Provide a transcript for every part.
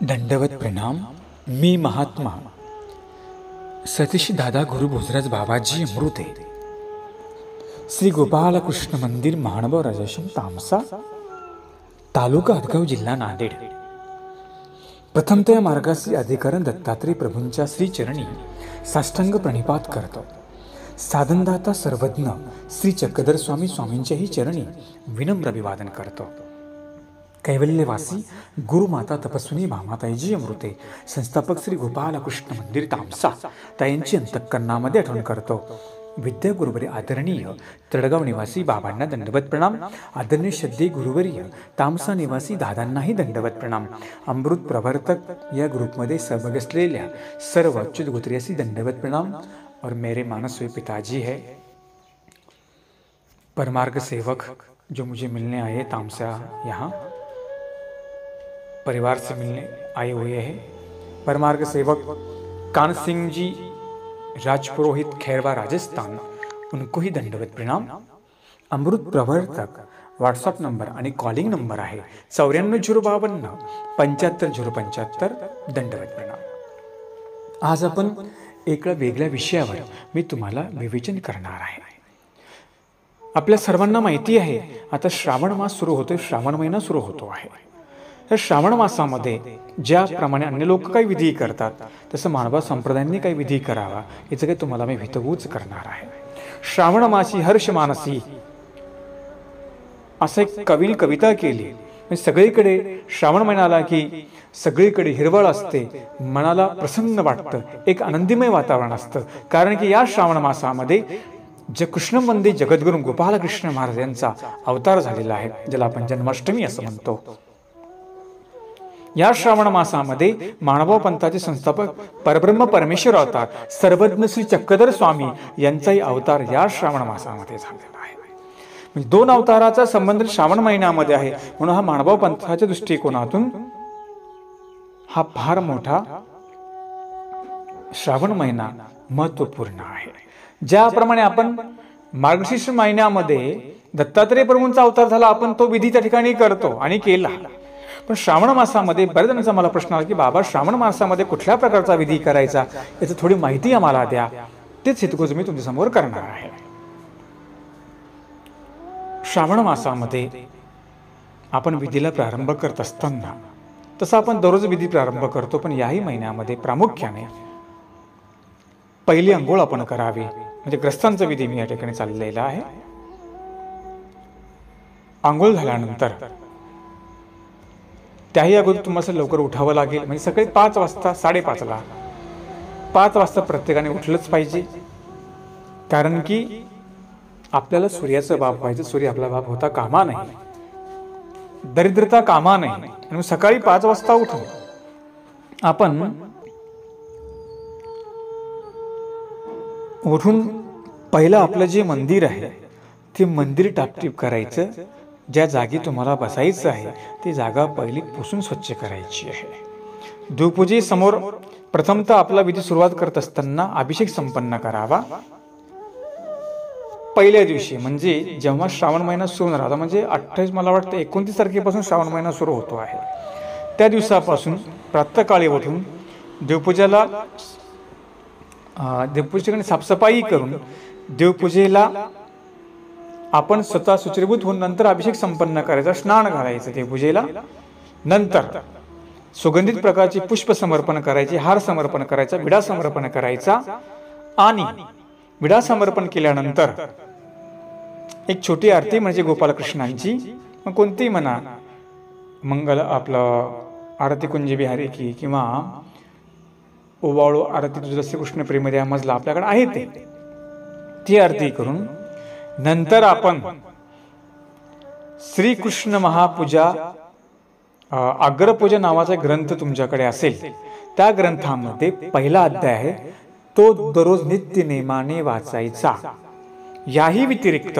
दंडवत प्रणाम। मी महात्मा सतीश दादा गुरु भोजराज बाबाजी अमृते श्री गोपालकृष्ण मंदिर महानभाव राजाश्रम तामसा तालुका हदगाव जिल्हा नांदेड। प्रथमतः या मार्गाचे अधिकरण दत्तात्रय प्रभूंच्या श्रीचरणी साष्टांग प्रणिपात करतो। साधनदाता सर्वज्ञ श्री चक्रधर स्वामी स्वामींच्याही चरणी विनम्र अभिवादन करतो। कैवल्यवासी गुरुमाता तपस्विनी भामाताईजी अमृते संस्थापक श्री गोपालकृष्ण मंदिर तामसा ताईंची अंतःकरणामध्ये आठवण करतो। विद्या गुरुवरी आदरणीय तळगाव निवासी बाबांना दंडवत प्रणाम। आदरणीय श्रद्धेय गुरुवर्य तामसा निवासी दादांनाही दंडवत प्रणाम। अमृत प्रवर्तक या ग्रुपमध्ये सहभागी असलेल्या सर्व अच्युत गोत्रियासी दंडवत प्रणाम। और मेरे मानस हुए पिताजी है परमार्ग सेवक जो मुझे मिलने आए तामसा, यहाँ परिवार से मिलने आए हुए हैं। परमार्ग सेवक कान सिंह जी राजपुरोहित खैरवा राजस्थान, उनको ही दंडवत प्रणाम। अमृत प्रवर्तक व्हॉट्सअप नंबर आणि कॉलिंग नंबर आहे 94 052 75 075। दंडवत प्रणाम। आज आपण एका वेगळ्या विषयावर मी तुम्हाला विवेचन करणार आहे। आपल्या सर्वांना माहिती आहे आता श्रावण मास सुरू होतोय, श्रावण महिना सुरू होतो आहे। तर श्रावण मासामध्ये ज्याप्रमाणे अन्य लोक काही विधी करतात तसं मानव संप्रदायांनी काही विधी करावा याचं काही तुम्हाला मी हितवूच करणार आहे। श्रावण मासी हर्ष मानसी असं एक कवीने कविता केली। सगळीकडे श्रावण महिन्याला की सगळीकडे हिरवळ असते, मनाला प्रसन्न वाटतं, एक आनंदीमय वातावरण असतं। कारण की या श्रावण मासामध्ये जे कृष्णवंदी जगद्गुरु गोपालकृष्ण महाराज यांचा अवतार झालेला आहे, ज्याला आपण जन्माष्टमी असं म्हणतो। या श्रावण मासामध्ये मानव पंथाचे संस्थापक परब्रह्म परमेश्वर अवतार सर्वज्ञ श्री चक्रधर स्वामी यांचाही अवतार या श्रावण मासामध्ये झालेला आहे। म्हणजे दोन अवताराचा संबंध श्रावण महिन्यामध्ये आहे, म्हणून हा मानव पंथाच्या दृष्टिकोनातून हा फार मोठा श्रावण महिना महत्वपूर्ण आहे। ज्याप्रमाणे आपण मार्गशीर्ष महिन्यामध्ये दत्तात्रय प्रभूंचा अवतार झाला, आपण तो विधी त्या ठिकाणी करतो आणि केला। पण श्रावण मासामध्ये बऱ्याच जणांचा मला प्रश्न आला की बाबा श्रावण मासामध्ये कुठल्या प्रकारचा विधी करायचा याची थोडी माहिती आम्हाला द्या। तेच हेतुकोज मी तुमच्या समोर करणार आहे। श्रावण मासामध्ये आपण विधीला प्रारंभ करत असताना तसं आपण दररोज विधी प्रारंभ करतो, पण याही महिन्यामध्ये प्रामुख्याने पहिली अंघोळ आपण करावी, म्हणजे ग्रस्तांचा विधी मी या ठिकाणी चाललेला आहे। अंघोळ झाल्यानंतर त्याही अगोदर तुम्हाला लवकर उठावं लागेल, म्हणजे सकाळी 5 वाजता 5:30ला 5 वाजता प्रत्येकाने उठलंच पाहिजे। कारण की आपल्याला सूर्याचं बाप व्हायचं, सूर्य आपला बाप होता कामा नाही, दरिद्रता कामा नाही। आणि सकाळी 5 वाजता उठून पहिलं आपलं जे मंदिर आहे ते मंदिर टापटीप करायचं। ज्या जागी तुम्हाला बसायचं आहे ती जागा पहिली पुसून स्वच्छ करायची आहे। देवपूजेसमोर प्रथमतः आपला विधी सुरुवात करत असताना अभिषेक संपन्न करावा। पहिल्या दिवशी म्हणजे जेव्हा श्रावण महिना सुरू होणार, म्हणजे 28 मला वाटतं 29 तारखेपासून श्रावण महिना सुरू होतो आहे, त्या दिवसापासून प्रातःकाळी उठून देवपूजेकडे साफसफाई करून देवपूजेला आपण स्वतः सुचिरभूत होऊन नंतर अभिषेक संपन्न करायचा, स्नान घालायचं देवपूजेला। नंतर सुगंधित प्रकारचे पुष्प समर्पण करायचे, हार समर्पण करायचा, विडा समर्पण करायचा। आणि विडा समर्पण केल्यानंतर एक छोटी आरती म्हणजे गोपालकृष्णांची, मग कोणतीही म्हणा, मंगल आपलं आरती कुंज बिहारी की किंवा ओवाळू आरती तुझं कृष्ण प्रेमदया मजला आपल्याकडे आहे ती आरती करून नंतर आपण श्रीकृष्ण महापूजा अग्रपूजा नावाचा ग्रंथ तुमच्याकडे असेल, त्या ग्रंथामध्ये पहिला अध्याय आहे तो दररोज नित्य नेमाने वाचायचा। याही व्यतिरिक्त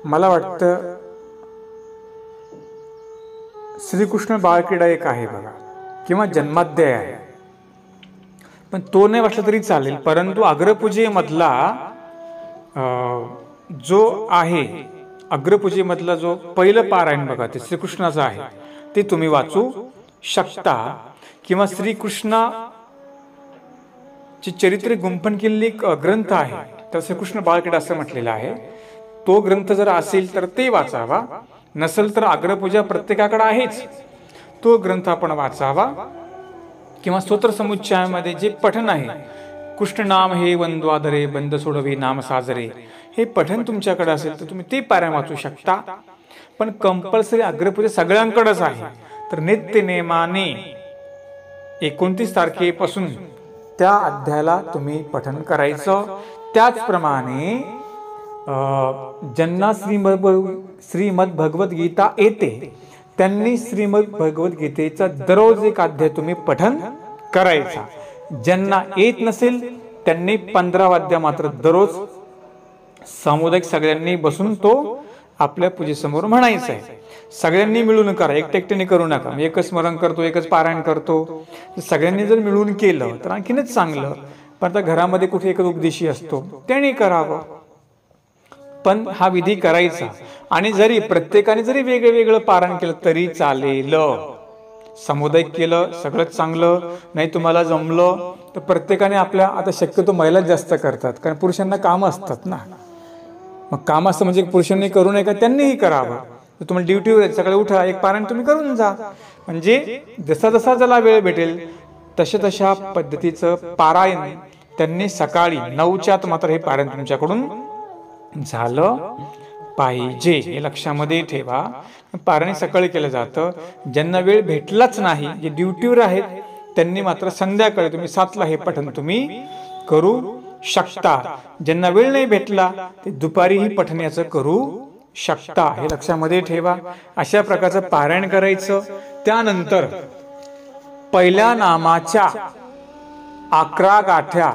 मला वाटतं श्रीकृष्ण बाळक्रीडा एक आहे बघा, किंवा जन्माध्याय आहे, पण तो नाही वाचला तरी चालेल। परंतु अग्रपूजेमधला जो आहे, अग्रपूजेमधला जो पहिलं पारायण बघा ते श्रीकृष्णाचं आहे, ते तुम्ही वाचू शकता. किंवा श्रीकृष्णाची चरित्रे गुंफन केलेली एक ग्रंथ आहे, तर श्रीकृष्ण बाळकडे असं म्हटलेलं आहे. तो ग्रंथ जर असेल तर ते वाचावा, नसेल तर अग्रपूजा प्रत्येकाकडे आहेच, तो ग्रंथ आपण वाचावा. किंवा स्तोत्र समुच्चयामध्ये जे पठण आहे, कृष्ण नाम हे वंद्वादरे बंद सोडवे नाम साजरे, हे पठण तुमच्याकडे असेल तर तुम्ही ते पारायण वाचू शकता. पण कंपल्सरी अग्रपूजा सगळ्यांकडेच आहे, तर नित्य नेमाने 29 तारखेपासून त्या अध्यायाला तुम्ही पठण करायचं. त्याचप्रमाणे ज्यांना श्रीमद भगवद्गीता येते त्यांनी श्रीमद भगवद्गीतेचा दररोज एक अध्याय तुम्ही पठण करायचा. ज्यांना येत नसेल त्यांनी 15 अध्याय मात्र दररोज सामुदायिक सगळ्यांनी बसून तो आपल्या पूजेसमोर म्हणायचा आहे. सगळ्यांनी मिळून करा, एकट्याने करू नका. एकच स्मरण करतो, एकच पारायण करतो, सगळ्यांनी जर मिळून केलं तर आणखीनच चांगलं. पण आता घरामध्ये कुठे एकच उपदेशी असतो, त्याने करावं. पण हा विधी करायचा. आणि जरी प्रत्येकाने जरी वेगळं पारायण केलं तरी चालेल. सामुदायिक केलं सगळंच चांगलं, नाही तुम्हाला जमलं तर प्रत्येकाने आपल्या, आता शक्यतो महिलाच जास्त करतात कारण पुरुषांना कामं असतात ना, मग काम असतं म्हणजे पुरुषांनी करू नये का, त्यांनीही करावं. तुम्हाला ड्युटीवर सकाळी उठा, एक पारायण तुम्ही करून जा. म्हणजे जसा जसा ज्याला वेळ भेटेल तशा पद्धतीचं पारायण त्यांनी सकाळी 9च्या आत मात्र हे पारायण तुमच्याकडून झालं पाहिजे, हे लक्षामध्ये ठेवा. पारायण सकाळी केलं जातं. ज्यांना वेळ भेटलाच नाही, जे ड्युटीवर आहेत, त्यांनी मात्र संध्याकाळी तुम्ही 7ला हे पठण तुम्ही करू शकता. ज्यांना वेळ नाही भेटला ते दुपारीही पठण याचं करू शकता, हे लक्षामध्ये ठेवा. अशा प्रकारचं पारायण करायचं. त्यानंतर पहिल्या नामाच्या 11 गाठ्या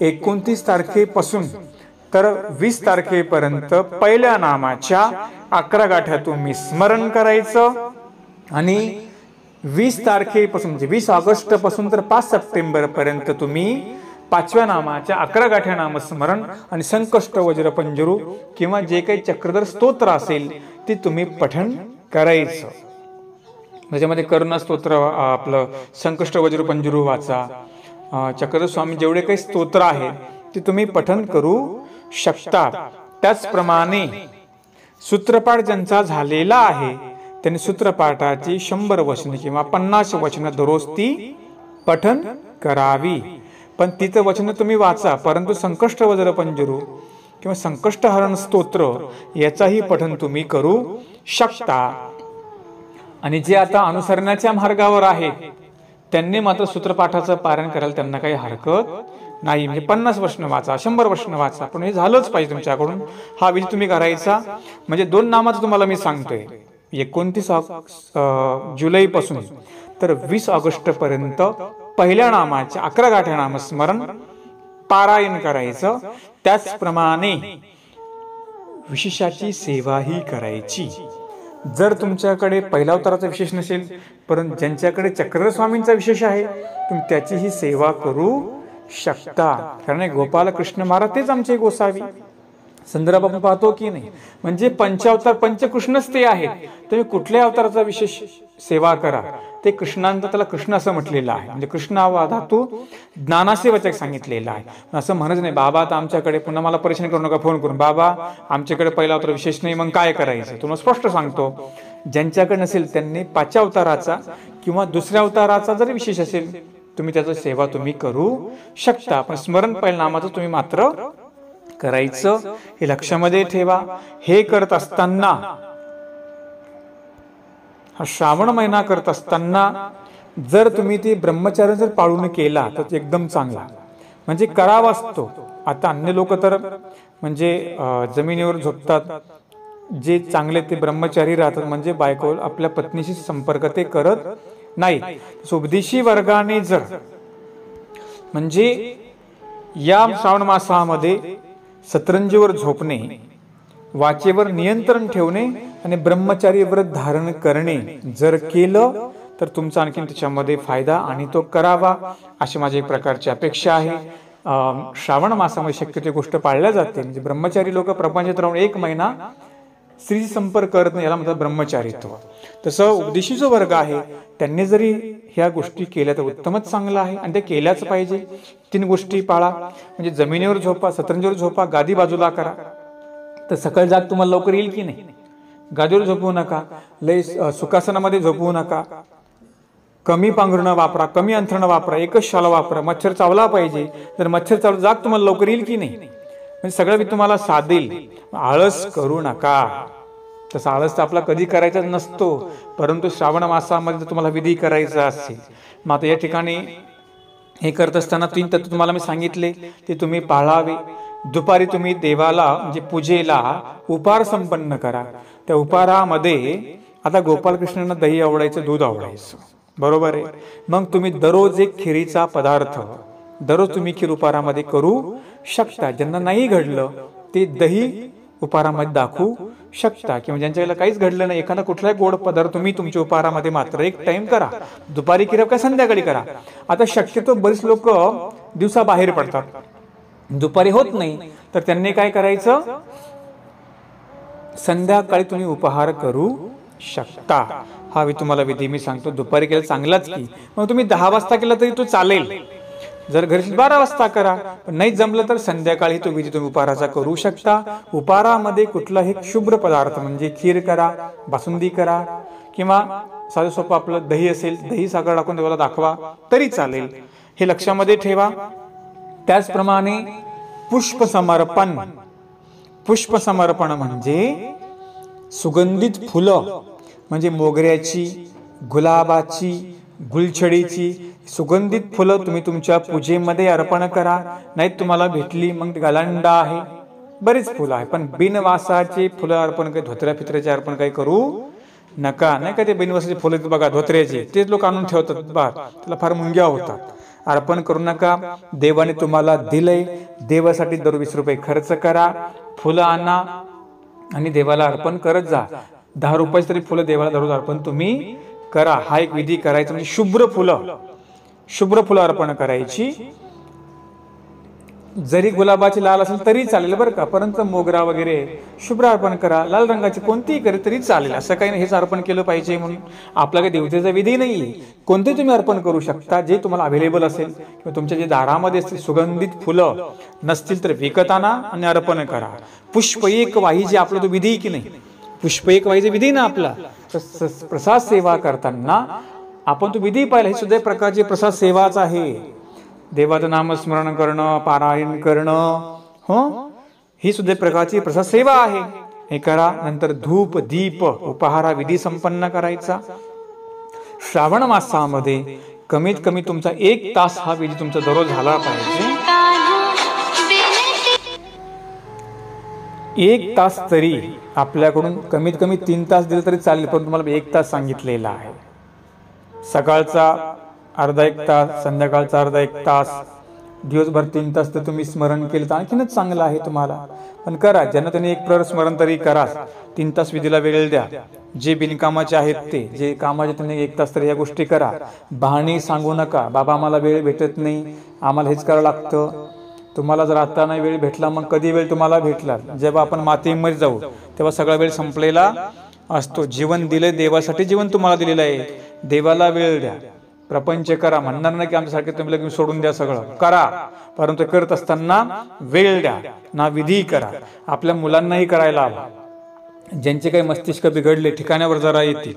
29 तारखेपासून तर 20 तारखेपर्यंत पहिल्या नामाच्या 11 गाठ्या तुम्ही स्मरण करायचं. आणि 20 तारखेपासून म्हणजे 20 ऑगस्ट पासून तर 5 सप्टेंबर पर्यंत तुम्ही 5व्या नामाच्या 11 गाठ्या नामस्मरण आणि संकष्ट वज्र पंजरू किंवा जे काही चक्रधर स्तोत्र असेल ते तुम्ही पठण करायचं. त्याच्यामध्ये करुणा स्तोत्र, आपलं संकष्ट वज्र पंजरू वाचा, चक्रधर स्वामी जेवढे काही स्तोत्र आहेत ते तुम्ही पठण करू शकता. त्याचप्रमाणे सूत्रपाठ ज्यांचा झालेला आहे त्यांनी सूत्रपाठाची 100 वचन किंवा 50 वचन दररोज ती पठण करावी. पण तिचं वचन तुम्ही वाचा, परंतु संकष्ट वज्र पंजरू किंवा संकष्टहरण स्तोत्र याचाही पठण तुम्ही करू शकता. आणि जे आता अनुसरणाच्या मार्गावर आहेत त्यांनी मात्र सूत्रपाठाचं पारायण करायला त्यांना काही हरकत नाही. म्हणजे 50 वचन वाचा, 100 वचन वाचा, पण हे झालंच पाहिजे तुमच्याकडून. हा विधी तुम्ही करायचा. म्हणजे 2 नामाचं तुम्हाला मी सांगतोय, 29 जुलैपासून तर 20 ऑगस्ट पर्यंत पहिल्या नामाच्या 11 गाठ्या नामस्मरण पारायण करायचं. त्याचप्रमाणे विशेषाची सेवाही करायची. जर तुमच्याकडे पहिल्या अवताराचा विशेष नसेल, परंतु ज्यांच्याकडे चक्रधर स्वामींचा विशेष आहे तुम्ही त्याचीही सेवा करू शकता. कारण गोपालकृष्ण महाराज तेच आमचे गोसावी संदर्भ आपण पाहतो की नाही. म्हणजे पंचावतार पंचकृष्णच ते आहेत. तुम्ही कुठल्या अवताराचा विशेष सेवा करा, ते कृष्णांत त्याला कृष्ण असं म्हटलेलं आहे. म्हणजे कृष्ण हा धातू ज्ञानासेवाचक सांगितलेला आहे. असं म्हणत नाही बाबा आता आमच्याकडे पुन्हा मला परेशान करू नका फोन करून, बाबा आमच्याकडे पहिला अवतार विशेष नाही, मग काय करायचं. तुम्हाला स्पष्ट सांगतो, ज्यांच्याकडे नसेल त्यांनी 5व्या अवताराचा किंवा दुसऱ्या अवताराचा जर विशेष असेल तुम्ही त्याची सेवा तुम्ही करू शकता. पण स्मरण पहिल्या नामाचं तुम्ही मात्र करायचं, हे लक्षामध्ये ठेवा. हे करत असताना, हा श्रावण महिना करत असताना जर तुम्ही ते ब्रह्मचर्य जर पाळून केला तर एकदम चांगला, म्हणजे करावा असतो. आता अन्य लोक तर म्हणजे जमिनीवर झोपतात, जे चांगले ते ब्रह्मचारी राहतात, म्हणजे बायको आपल्या पत्नीशी संपर्क ते करत नाही. उपदेशी वर्गाने जर म्हणजे या श्रावण मासामध्ये सतरंजीवर झोपणे, वाचेवर नियंत्रण ठेवणे आणि ब्रह्मचारी व्रत धारण करणे जर केलं तर तुमचा आणखीन त्याच्यामध्ये फायदा आणि तो करावा अशी माझी एक प्रकारची अपेक्षा आहे. श्रावण मासामध्ये शक्यतो गोष्ट पाळल्या जाते. म्हणजे ब्रह्मचारी लोक प्रपंचात राहून 1 महिना स्त्रीशी संपर्क करत नाही, याला म्हणतात ब्रह्मचारित्व. तसं उपदेशी जो वर्ग आहे त्यांनी जरी ह्या गोष्टी केल्या तर उत्तमच चांगलं आहे, आणि त्या केल्याच पाहिजे. 3 गोष्टी पाळा, म्हणजे जमिनीवर झोपा, सतरंजीवर झोपा, गादी बाजूला करा, तर सकाळ जाग तुम्हाला लवकर येईल की नाही. गादीवर झोपवू नका, लय सुखासनामध्ये झोपवू नका, कमी पांघरुणं वापरा, कमी अंथरुणं वापरा, एकच शाल वापरा. मच्छर चावला पाहिजे, जर मच्छर चावला जाग तुम्हाला लवकर येईल की नाही. म्हणजे सगळं मी तुम्हाला साधेल. आळस करू नका. तसा आळस तर आपला कधी करायचा नसतो, परंतु श्रावण मासामध्ये जर तुम्हाला विधी करायचा असेल, मग आता या ठिकाणी हे करत असताना 3 तत्व तुम्हाला मी सांगितले ते तुम्ही पाळावे. दुपारी तुम्ही देवाला म्हणजे पूजेला उपार संपन्न करा. त्या उपारामध्ये आता गोपालकृष्णांना दही आवडायचं, दूध आवडायचं, बरोबर आहे. मग तुम्ही दररोज एक खिरीचा पदार्थ दररोज तुम्ही खीर उपारामध्ये करू शकता. ज्यांना नाही घडलं ते दही उपारामध्ये दाखवू शकता, किंवा ज्यांच्याकडे काहीच घडलं नाही एखादा कुठलाही गोड पदार्थ तुम्ही तुमच्या उपारामध्ये मात्र एक टाइम करा. दुपारी करा का संध्याकाळी करा. आता शक्यतो बरेच लोक दिवसा बाहेर पडतात, दुपारी होत नाही, तर त्यांनी काय करायचं, संध्याकाळी तुम्ही उपहार करू शकता. हा तुम्हाला विधी मी सांगतो. दुपारी केला चांगलाच की, मग तुम्ही 10 वाजता केला तरी तो चालेल. जर घरी 12 वाजता करा, पण नाही जमलं तर संध्याकाळी तो विधी तुम्ही उपाराचा करू शकता. उपारामध्ये कुठलाही शुभ्र पदार्थ म्हणजे खीर करा, बासुंदी करा, किंवा साधं सोपं आपलं दही असेल, दही साखर टाकून देवाला दाखवा तरी चालेल. हे लक्षामध्ये ठेवा. त्याचप्रमाणे पुष्प समर्पण. पुष्प समर्पण म्हणजे सुगंधित फुलं, म्हणजे मोगऱ्याची, गुलाबाची, गुलछडीची सुगंधित फुलं तुम्ही तुमच्या पूजेमध्ये अर्पण करा. नाही तुम्हाला भेटली मग गलांडा आहे, बरीच फुलं आहे, पण बिनवासाची फुलं अर्पण काही, धोत्र्या फित्र्याचे अर्पण काही करू नका. नाही का ते बिनवासाची फुलं बघा धोत्र्याचे, तेच लोक आणून ठेवतात, त्याला फार मुंग्या होतात. अर्पण करू नका. देवाने तुम्हाला दिलंय, देवासाठी दर 20 रुपये खर्च करा, फुलं आणा आणि देवाला अर्पण करत जा. 10 रुपये तरी फुलं देवाला दररोज अर्पण तुम्ही करा. हा एक विधी करायचा. म्हणजे शुभ्र फुलं अर्पण करायची. जरी गुलाबाची लाल असेल तरी चालेल बरं का, परंतु मोगरा वगैरे शुभ्र अर्पण करा. लाल रंगाची कोणतीही करे तरी चालेल, असं काही नाही हेच अर्पण केलं पाहिजे म्हणून आपला काही देवतेचा विधी नाही. कोणते तुम्ही अर्पण करू शकता, जे तुम्हाला अवेलेबल असेल, किंवा तुमच्या जे दारामध्ये असतील सुगंधित फुलं नसतील तर विकत आणा आणि अर्पण करा. पुष्प एक वाही जे आपला तो विधी की नाही, पुष्प एक वाहीचा विधी ना आपला. प्रसाद सेवा करताना आपण तो विधी पाहिला, हे सुद्धा एक प्रकारची प्रसाद सेवाच आहे. देवाचं नामस्मरण करणं, पारायण करणं, हो, ही सुद्धा प्रकारची प्रसाद सेवा आहे. हे करा. नंतर धूप दीप उपहारा विधी संपन्न करायचा. श्रावण मासामध्ये कमीत कमी तुमचा 1 तास हा विधी तुमचा दररोज झाला पाहिजे. 1 तास तरी आपल्याकडून, कमीत कमी 3 तास दिले तरी चालेल, पण तुम्हाला 1 तास सांगितलेला आहे. सकाळचा अर्धा 1 तास, संध्याकाळचा अर्धा 1 तास, दिवसभर 3 तास तर तुम्ही स्मरण केलं तर आणखीनच चांगलं आहे तुम्हाला. पण करा, ज्यांना त्यांनी एक प्रहर स्मरण तरी करा. 3 तास विधीला वेळ द्या. जे बिनकामाचे आहेत ते, जे कामाचे त्यांनी 1 तास तरी या गोष्टी करा. बहाणे सांगू नका, बाबा आम्हाला वेळ भेटत नाही, आम्हाला हेच करावं लागतं. तुम्हाला जर आता नाही वेळ भेटला, मग कधी वेळ तुम्हाला भेटला, जेव्हा आपण मातीमध्ये जाऊ तेव्हा सगळा वेळ संपलेला असतो. जीवन दिलंय देवासाठी, जीवन तुम्हाला दिलेलं आहे, देवाला वेळ द्या. प्रपंच करा, म्हणणार नाही की आमच्यासारखे तुम्ही लगेच सोडून द्या, सगळं करा, परंतु करत असताना वेळ द्या ना, विधी करा. आपल्या मुलांनाही करायला हवा. ज्यांचे काही मस्तिष्क बिघडले ठिकाणावर जरा येतील,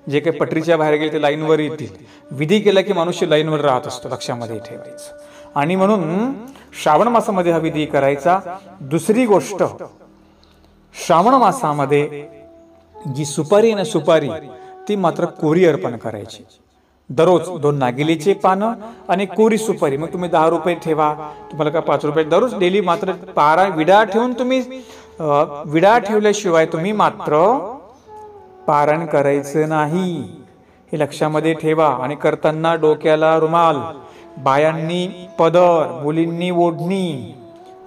जे काही पटरीच्या बाहेर गेले ते लाईनवर येतील. विधी केला की मनुष्य लाईनवर राहत असतो, लक्षामध्ये ठेवायचं. आणि म्हणून श्रावण मासामध्ये हा विधी करायचा. दुसरी गोष्ट, श्रावण मासामध्ये जी सुपारी आहे ना, सुपारी ती मात्र कोरी अर्पण करायची. दररोज 2 नागिलीचे पानं आणि कोरी सुपारी. मग तुम्ही 10 रुपये ठेवा, तुम्हाला का 5 रुपये दररोज डेली. मात्र विडा ठेवून तुम्ही, विडा ठेवल्याशिवाय तुम्ही मात्र पारायण करायचं नाही, हे लक्षामध्ये ठेवा. आणि करताना डोक्याला रुमाल, बायांनी पदर, मुलींनी ओढणी,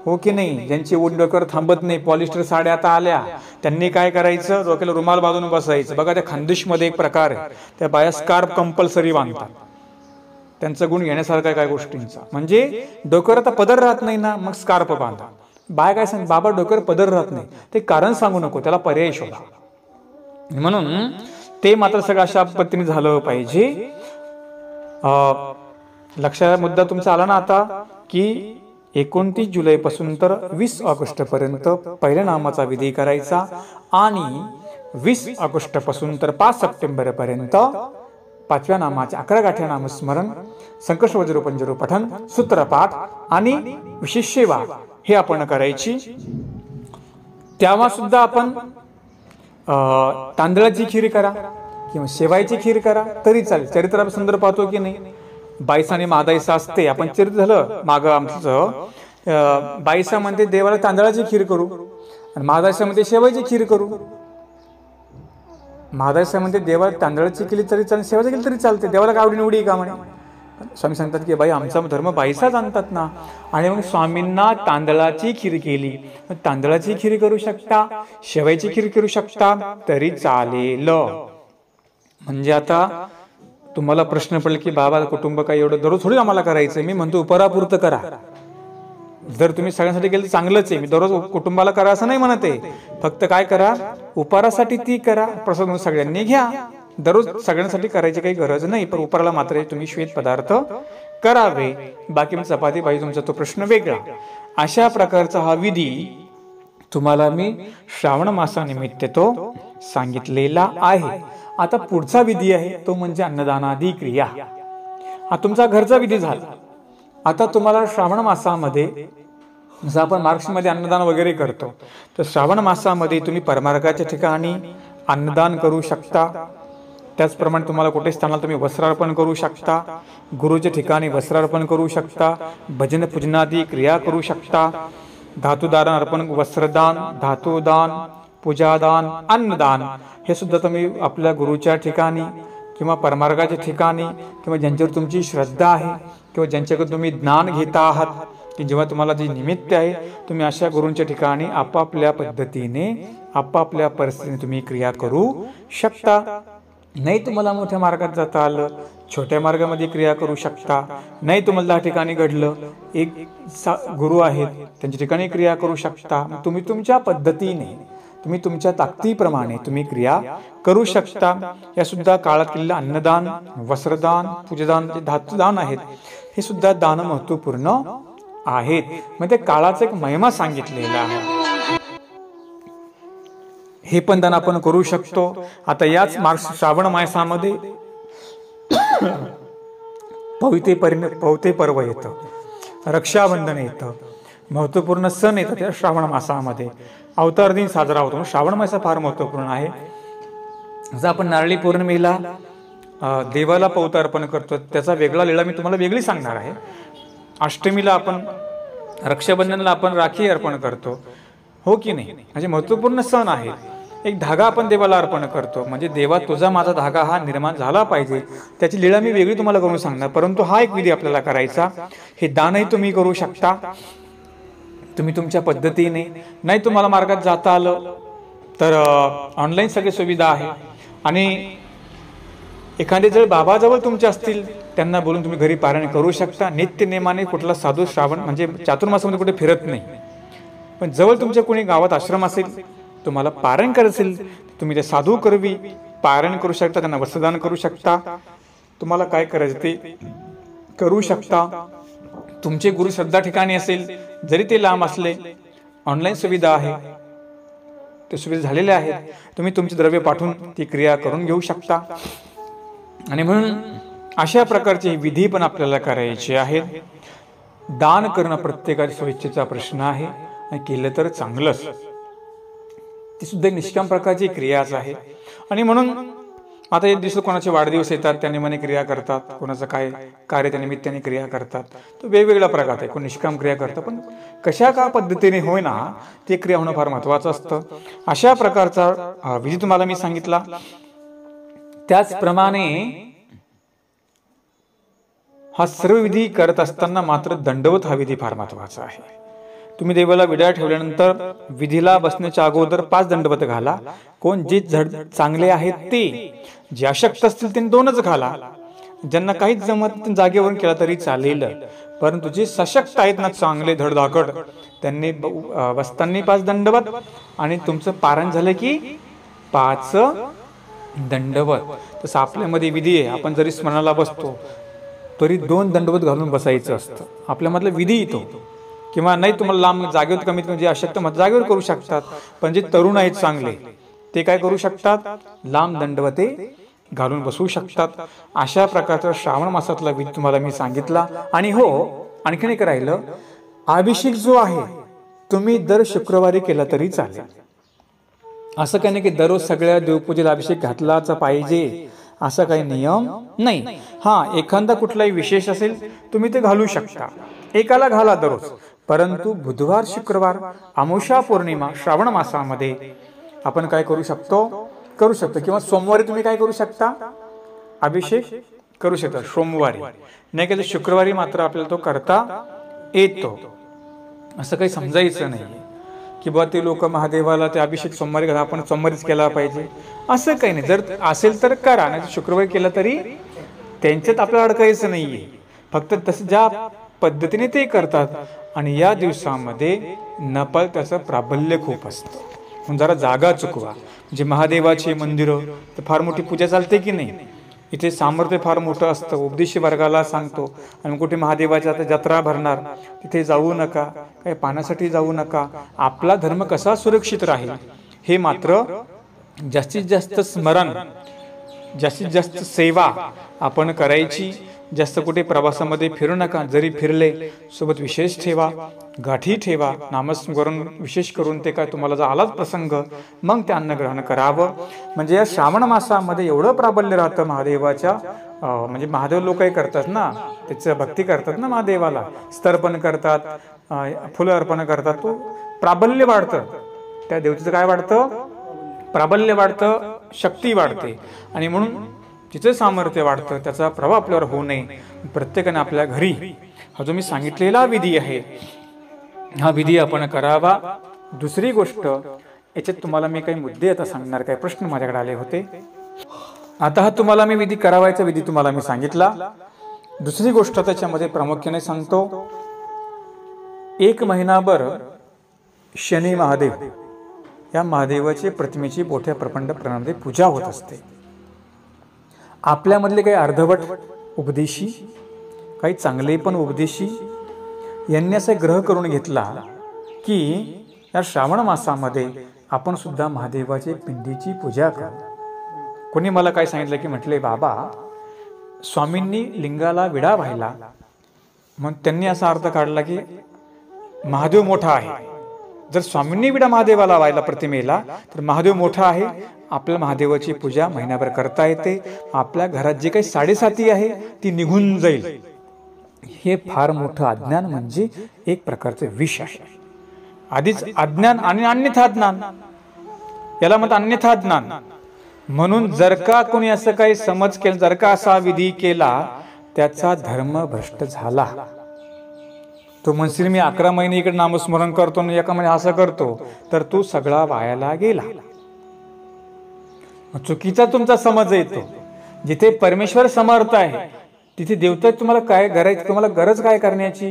हो की नाही. ज्यांची ओढणी डोक्यावर थांबत नाही, पॉलिस्टर साड्या आता आल्या, त्यांनी काय करायचं, डोक्याला रुमाल बांधून बसायचं. बघा त्या खानदेशमध्ये एक प्रकार आहे, त्या बाया स्कार्फ कंपल्सरी बांधतात. त्यांचा गुण घेण्यासारखा काय गोष्टींचा, म्हणजे डोक्यावर आता पदर राहत नाही ना, मग स्कार्फ बांधा. बाय काय सांग, बाबा डोक्यावर पदर राहत नाही, ते कारण सांगू नको, त्याला पर्याय शोधा. म्हणून ते मात्र सगळं अशा पद्धतीने झालं पाहिजे. लक्षात मुद्दा तुमचा आला ना आता, की 29 जुलैपासून तर 20 ऑगस्ट पर्यंत पहिल्या नामाचा विधी करायचा आणि 20 ऑगस्ट पासून तर 5 सप्टेंबर पर्यंत 5व्या नामाचे 11 गाठ्या नामस्मरण, संकर्ष वज्रोपंजरो पठण, सूत्रपाठ आणि विशेष सेवा हे आपण करायची. तेव्हा सुद्धा आपण तांदळाची खीर करा किंवा शेवायची खीर करा तरी चालेल. चरित्र संदर्भ पाहतो की नाही, बाईसा आणि मादाईसा असते. आपण चरित्र झालं माग आमचं, बाईसा म्हणते देवाला तांदळाची खीर करू आणि मादाईसा म्हणते शेवायची खीर करू. मादाईसा म्हणते देवाला तांदळाची केली तरी चालेल, शेवायची केली तरी चालते, देवाला काय आवडी निवडी का म्हणे. स्वामी सांगतात की बाई आमचा धर्म बाईसा जाणतात ना, आणि मग स्वामींना तांदळाची खीर केली, तांदळाची खीर करू शकता, शेवायची खीर करू शकता तरी चालेल. म्हणजे आता तुम्हाला प्रश्न पडले की बाबा कुटुंब काय एवढं दररोज थोडी आम्हाला करायचं. मी म्हणतो उपरापुरतं करा. जर तुम्ही सगळ्यांसाठी केलं तर चांगलंच आहे. मी दररोज कुटुंबाला करा असं नाही म्हणत आहे. फक्त काय करा, उपारासाठी ती करा, प्रसाद सगळ्यांनी घ्या. दररोज सगळ्यांसाठी करायची काही गरज नाही, पण उपाराला मात्र तुम्ही श्वेत पदार्थ करावे. बाकी मग चपाती पाहिजे तुमचा तो प्रश्न वेगळा. अशा प्रकारचा हा विधी तुम्हाला मी श्रावण मासानिमित्त तो सांगितलेला आहे. आता पुढचा विधी आहे तो म्हणजे अन्नदानादी क्रिया. हा तुमचा घरचा विधी झाला. आता तुम्हाला श्रावण मासामध्ये जसं आपण मार्गशीर्षमध्ये अन्नदान वगैरे करतो, तर श्रावण मासामध्ये तुम्ही परमार्गाच्या ठिकाणी अन्नदान करू शकता. त्याचप्रमाणे तुम्हाला कुठे स्थानाला तुम्ही वस्त्रार्पण करू शकता, गुरुच्या ठिकाणी वस्त्रार्पण करू शकता, भजन पूजनादी क्रिया करू शकता, धातुदान अर्पण, वस्त्रदान, धातुदान, पूजादान, अन्नदान हे सुद्धा तुम्ही आपल्या गुरुच्या ठिकाणी किंवा परमार्गाच्या ठिकाणी किंवा ज्यांच्यावर तुमची श्रद्धा आहे किंवा ज्यांच्याकडून तुम्ही ज्ञान घेता आहात, की जेव्हा तुम्हाला जी निमित्त आहे तुम्ही अशा गुरूंच्या ठिकाणी आपापल्या पद्धतीने आपापल्या परिस्थितीने तुम्ही क्रिया करू शकता. नाही तुम्हाला मोठ्या मार्गात जाता आलं, छोट्या मार्गामध्ये क्रिया करू शकता. नाही तुम्हाला त्या ठिकाणी घडलं, एक गुरु आहेत त्यांच्या ठिकाणी क्रिया करू शकता. तुम्ही तुमच्या पद्धतीने तुम्ही तुमच्या ताकदीप्रमाणे तुम्ही क्रिया करू शकता. या सुद्धा काळात केलेलं अन्नदान, वस्त्रदान, पूजदान, जे धातुदान आहेत हे सुद्धा दान महत्वपूर्ण आहेत. म्हणजे काळाचा एक महिमा सांगितलेला आहे. हे पण दान आपण करू शकतो. आता याच श्रावण मासामध्ये पवते पर्व येतं, रक्षाबंधन येतं, महत्वपूर्ण सण येतात त्या श्रावण मासामध्ये. अवतार दिन साजरा होतो. श्रावण मास फार महत्वपूर्ण आहे. जर आपण नारळी पौर्णिमेला देवाला पवता अर्पण करतो त्याचा वेगळा लीळा मी तुम्हाला वेगळी सांगणार आहे. अष्टमीला आपण, रक्षाबंधनला आपण राखी अर्पण करतो, हो की नाही. म्हणजे महत्वपूर्ण सण आहे. एक धागा आपण देवाला अर्पण करतो, म्हणजे देवा तुझा माझा धागा हा निर्माण झाला पाहिजे, त्याची लीळा मी वेगळी तुम्हाला करून सांगणार. परंतु हा एक विधी आपल्याला करायचा. हे दानही तुम्ही करू शकता तुम्ही तुमच्या पद्धतीने. नाही तुम्हाला मार्गात जाता आलं तर ऑनलाईन सगळी सुविधा आहे. आणि एखादे जर बाबाजवळ तुमचे असतील त्यांना बोलून तुम्ही घरी पारायण करू शकता. नित्य नेमाने कुठला साधू श्रावण म्हणजे चातुर्मासामध्ये कुठे फिरत नाही, पण जवळ तुमच्या कोणी गावात आश्रम असेल, तुम्हाला पारायण करायचं असेल, तुम्ही ते साधू करवी पारायण करू शकता, त्यांना वस्त्रदान करू शकता. तुम्हाला काय करायचं ते करू शकता. तुमचे गुरु श्रद्धा ठिकाणी असेल, जरी ते लांब असले, ऑनलाईन सुविधा आहे, ते सुविधा झालेल्या आहेत. तुम्ही तुमचे द्रव्य पाठवून ती क्रिया करून घेऊ शकता. आणि म्हणून अशा प्रकारचे विधी पण आपल्याला करायचे आहेत. दान करणं प्रत्येकाच्या स्वइच्छेचा प्रश्न आहे, आणि केलं तर चांगलंच. ती सुद्धा एक निष्काम प्रकारची क्रियाच आहे. आणि म्हणून आता एक दिवस कोणाचे वाढदिवस येतात त्या निमित्ताने क्रिया करतात, कोणाचं काय कार्य त्या निमित्ताने क्रिया करतात. तो वेगवेगळ्या प्रकार आहे. कोण निष्काम क्रिया करतं, पण कशा का पद्धतीने होईना ते क्रिया होणं फार महत्वाचं असतं. अशा प्रकारचा विधी तुम्हाला मी सांगितला. त्याचप्रमाणे हा सर्व विधी करत असताना मात्र दंडवत हा विधी फार महत्वाचा आहे. तुम्ही देवाला विडा ठेवल्यानंतर विधीला बसण्याच्या अगोदर 5 दंडवत घाला. कोण जे चांगले आहेत ते, जे अशक्त असतील त्यांनी 2च घाला. ज्यांना काहीच जमत जागेवरून केला तरी चालेल, परंतु जे सशक्त आहेत ना, चांगले धडधाकड, त्यांनी बसताना 5 दंडवत आणि तुमचं पारण झालं की 5 दंडवत. तसं आपल्यामध्ये विधी आहे. आपण जरी स्मरणाला बसतो तरी 2 दंडवत घालून बसायचं असतं. आपल्यामधला विधी येतो. किंवा नाही तुम्हाला लांब जागेवर कमीत कमी जे अशक्त मत जागेवर करू शकतात, पण जे तरुण आहेत चांगले ते काय करू शकतात, लांब दंडवते घालून बसू शकतात. अशा प्रकारचा श्रावण मासातला विधी तुम्हाला मी सांगितला. आणि हो, आणखीन एक राहिलं, अभिषेक जो आहे तुम्ही दर शुक्रवारी केला तरी चालेल. असं काही नाही की दररोज सगळ्या देवपूजेला अभिषेक घातलाच पाहिजे असा काही नियम नाही. हा, एखादा कुठलाही विशेष असेल तुम्ही ते घालू शकता, एकाला घाला दररोज. परंतु बुधवार, शुक्रवार, अमावस्या, पौर्णिमा श्रावण मासामध्ये आपण काय करू शकतो, किंवा सोमवारी तुम्ही काय करू शकता, अभिषेक करू शकता सोमवारी. नाही का, शुक्रवारी मात्र आपल्याला तो करता येतो. असं काही समजायचं नाही की बा ते लोक महादेवाला ते अभिषेक सोमवारी करा, आपण सोमवारीच केला पाहिजे असं काही नाही. जर असेल तर करा, नाही शुक्रवारी केला तरी त्यांच्यात आपल्याला अडकायचं नाहीये. फक्त तसं ज्या पद्धतीने ते करतात आणि या दिवसामध्ये नपाळ त्याचं प्राबल्य खूप असतं. जरा जागा चुकवा. म्हणजे महादेवाचे मंदिरं तर फार मोठी पूजा चालते की नाही, इथे सामर्थ्य फार मोठं असतं. उपदेशी वर्गाला सांगतो, आणि कुठे महादेवाच्या आता जत्रा भरणार तिथे जाऊ नका, काही पाण्यासाठी जाऊ नका. आपला धर्म कसा सुरक्षित राहील हे मात्र जास्तीत जास्त स्मरण, जास्तीत जास्त सेवा आपण करायची. जास्त कुठे प्रवासामध्ये फिरू नका. जरी फिरले सोबत विशेष ठेवा, गाठी ठेवा, नामस्मरण विशेष करून. ते काय तुम्हाला जर आलाच प्रसंग मग ते अन्न ग्रहण करावं. म्हणजे या श्रावण मासामध्ये एवढं प्राबल्य राहतं महादेवाच्या. म्हणजे महादेव लोक हे करतात ना, त्याचं भक्ती करतात ना, महादेवाला स्तर्पण करतात, फुलं अर्पण करतात. तो प्राबल्य वाढतं, त्या देवतेचं काय वाढतं, प्राबल्य वाढतं, शक्ती वाढते. आणि म्हणून तिचं सामर्थ्य वाढतं, त्याचा प्रभाव आपल्यावर होऊ नये. प्रत्येकाने आपल्या घरी हा जो मी सांगितलेला विधी आहे, हा विधी आपण करावा. दुसरी गोष्ट, याच्यात तुम्हाला मी काही मुद्दे आता सांगणार, काही प्रश्न माझ्याकडे आले होते. आता हा तुम्हाला मी विधी करावायचा विधी तुम्हाला मी सांगितला. दुसरी गोष्ट त्याच्यामध्ये प्रामुख्याने सांगतो, 1 महिनाभर शनी महादेव या महादेवाची प्रतिमेची मोठ्या प्रचंड प्रमाणामध्ये पूजा होत असते. आपल्यामधले काही अर्धवट उपदेशी, काही चांगले पण उपदेशी यांनी असा ग्रह करून घेतला की या श्रावण मासामध्ये आपण सुद्धा महादेवाची पिंडीची पूजा करू. कोणी मला काय सांगितलं की म्हटले, बाबा स्वामींनी लिंगाला विडा व्हायला, मग त्यांनी असा अर्थ काढला की महादेव मोठा आहे. जर स्वामींनी विडा महादेवाला व्हायला प्रतिमेला, तर महादेव मोठा आहे, आपल्या महादेवाची पूजा महिनाभर करता येते. आपल्या घरात जे काही साडेसाती आहे ती निघून जाईल. हे फार मोठं अज्ञान, म्हणजे एक प्रकारचं विष आहे. आधीच अज्ञान आणि अन्यथा ज्ञान, याला म्हणतात अन्यथा ज्ञान. म्हणून जर का कोणी असं काही समज केला, जर का असा विधी केला, त्याचा धर्म भ्रष्ट झाला. तो म्हणशील मी 11 महिने इकडे नामस्मरण करतो आणि 1 महिने असं करतो, तर तो सगळा वायाला गेला. चुकीचा तुमचा समज येतो. जिथे परमेश्वर समर्थ आहे तिथे देवता तुम्हाला काय करायचं, तुम्हाला गरज काय करण्याची,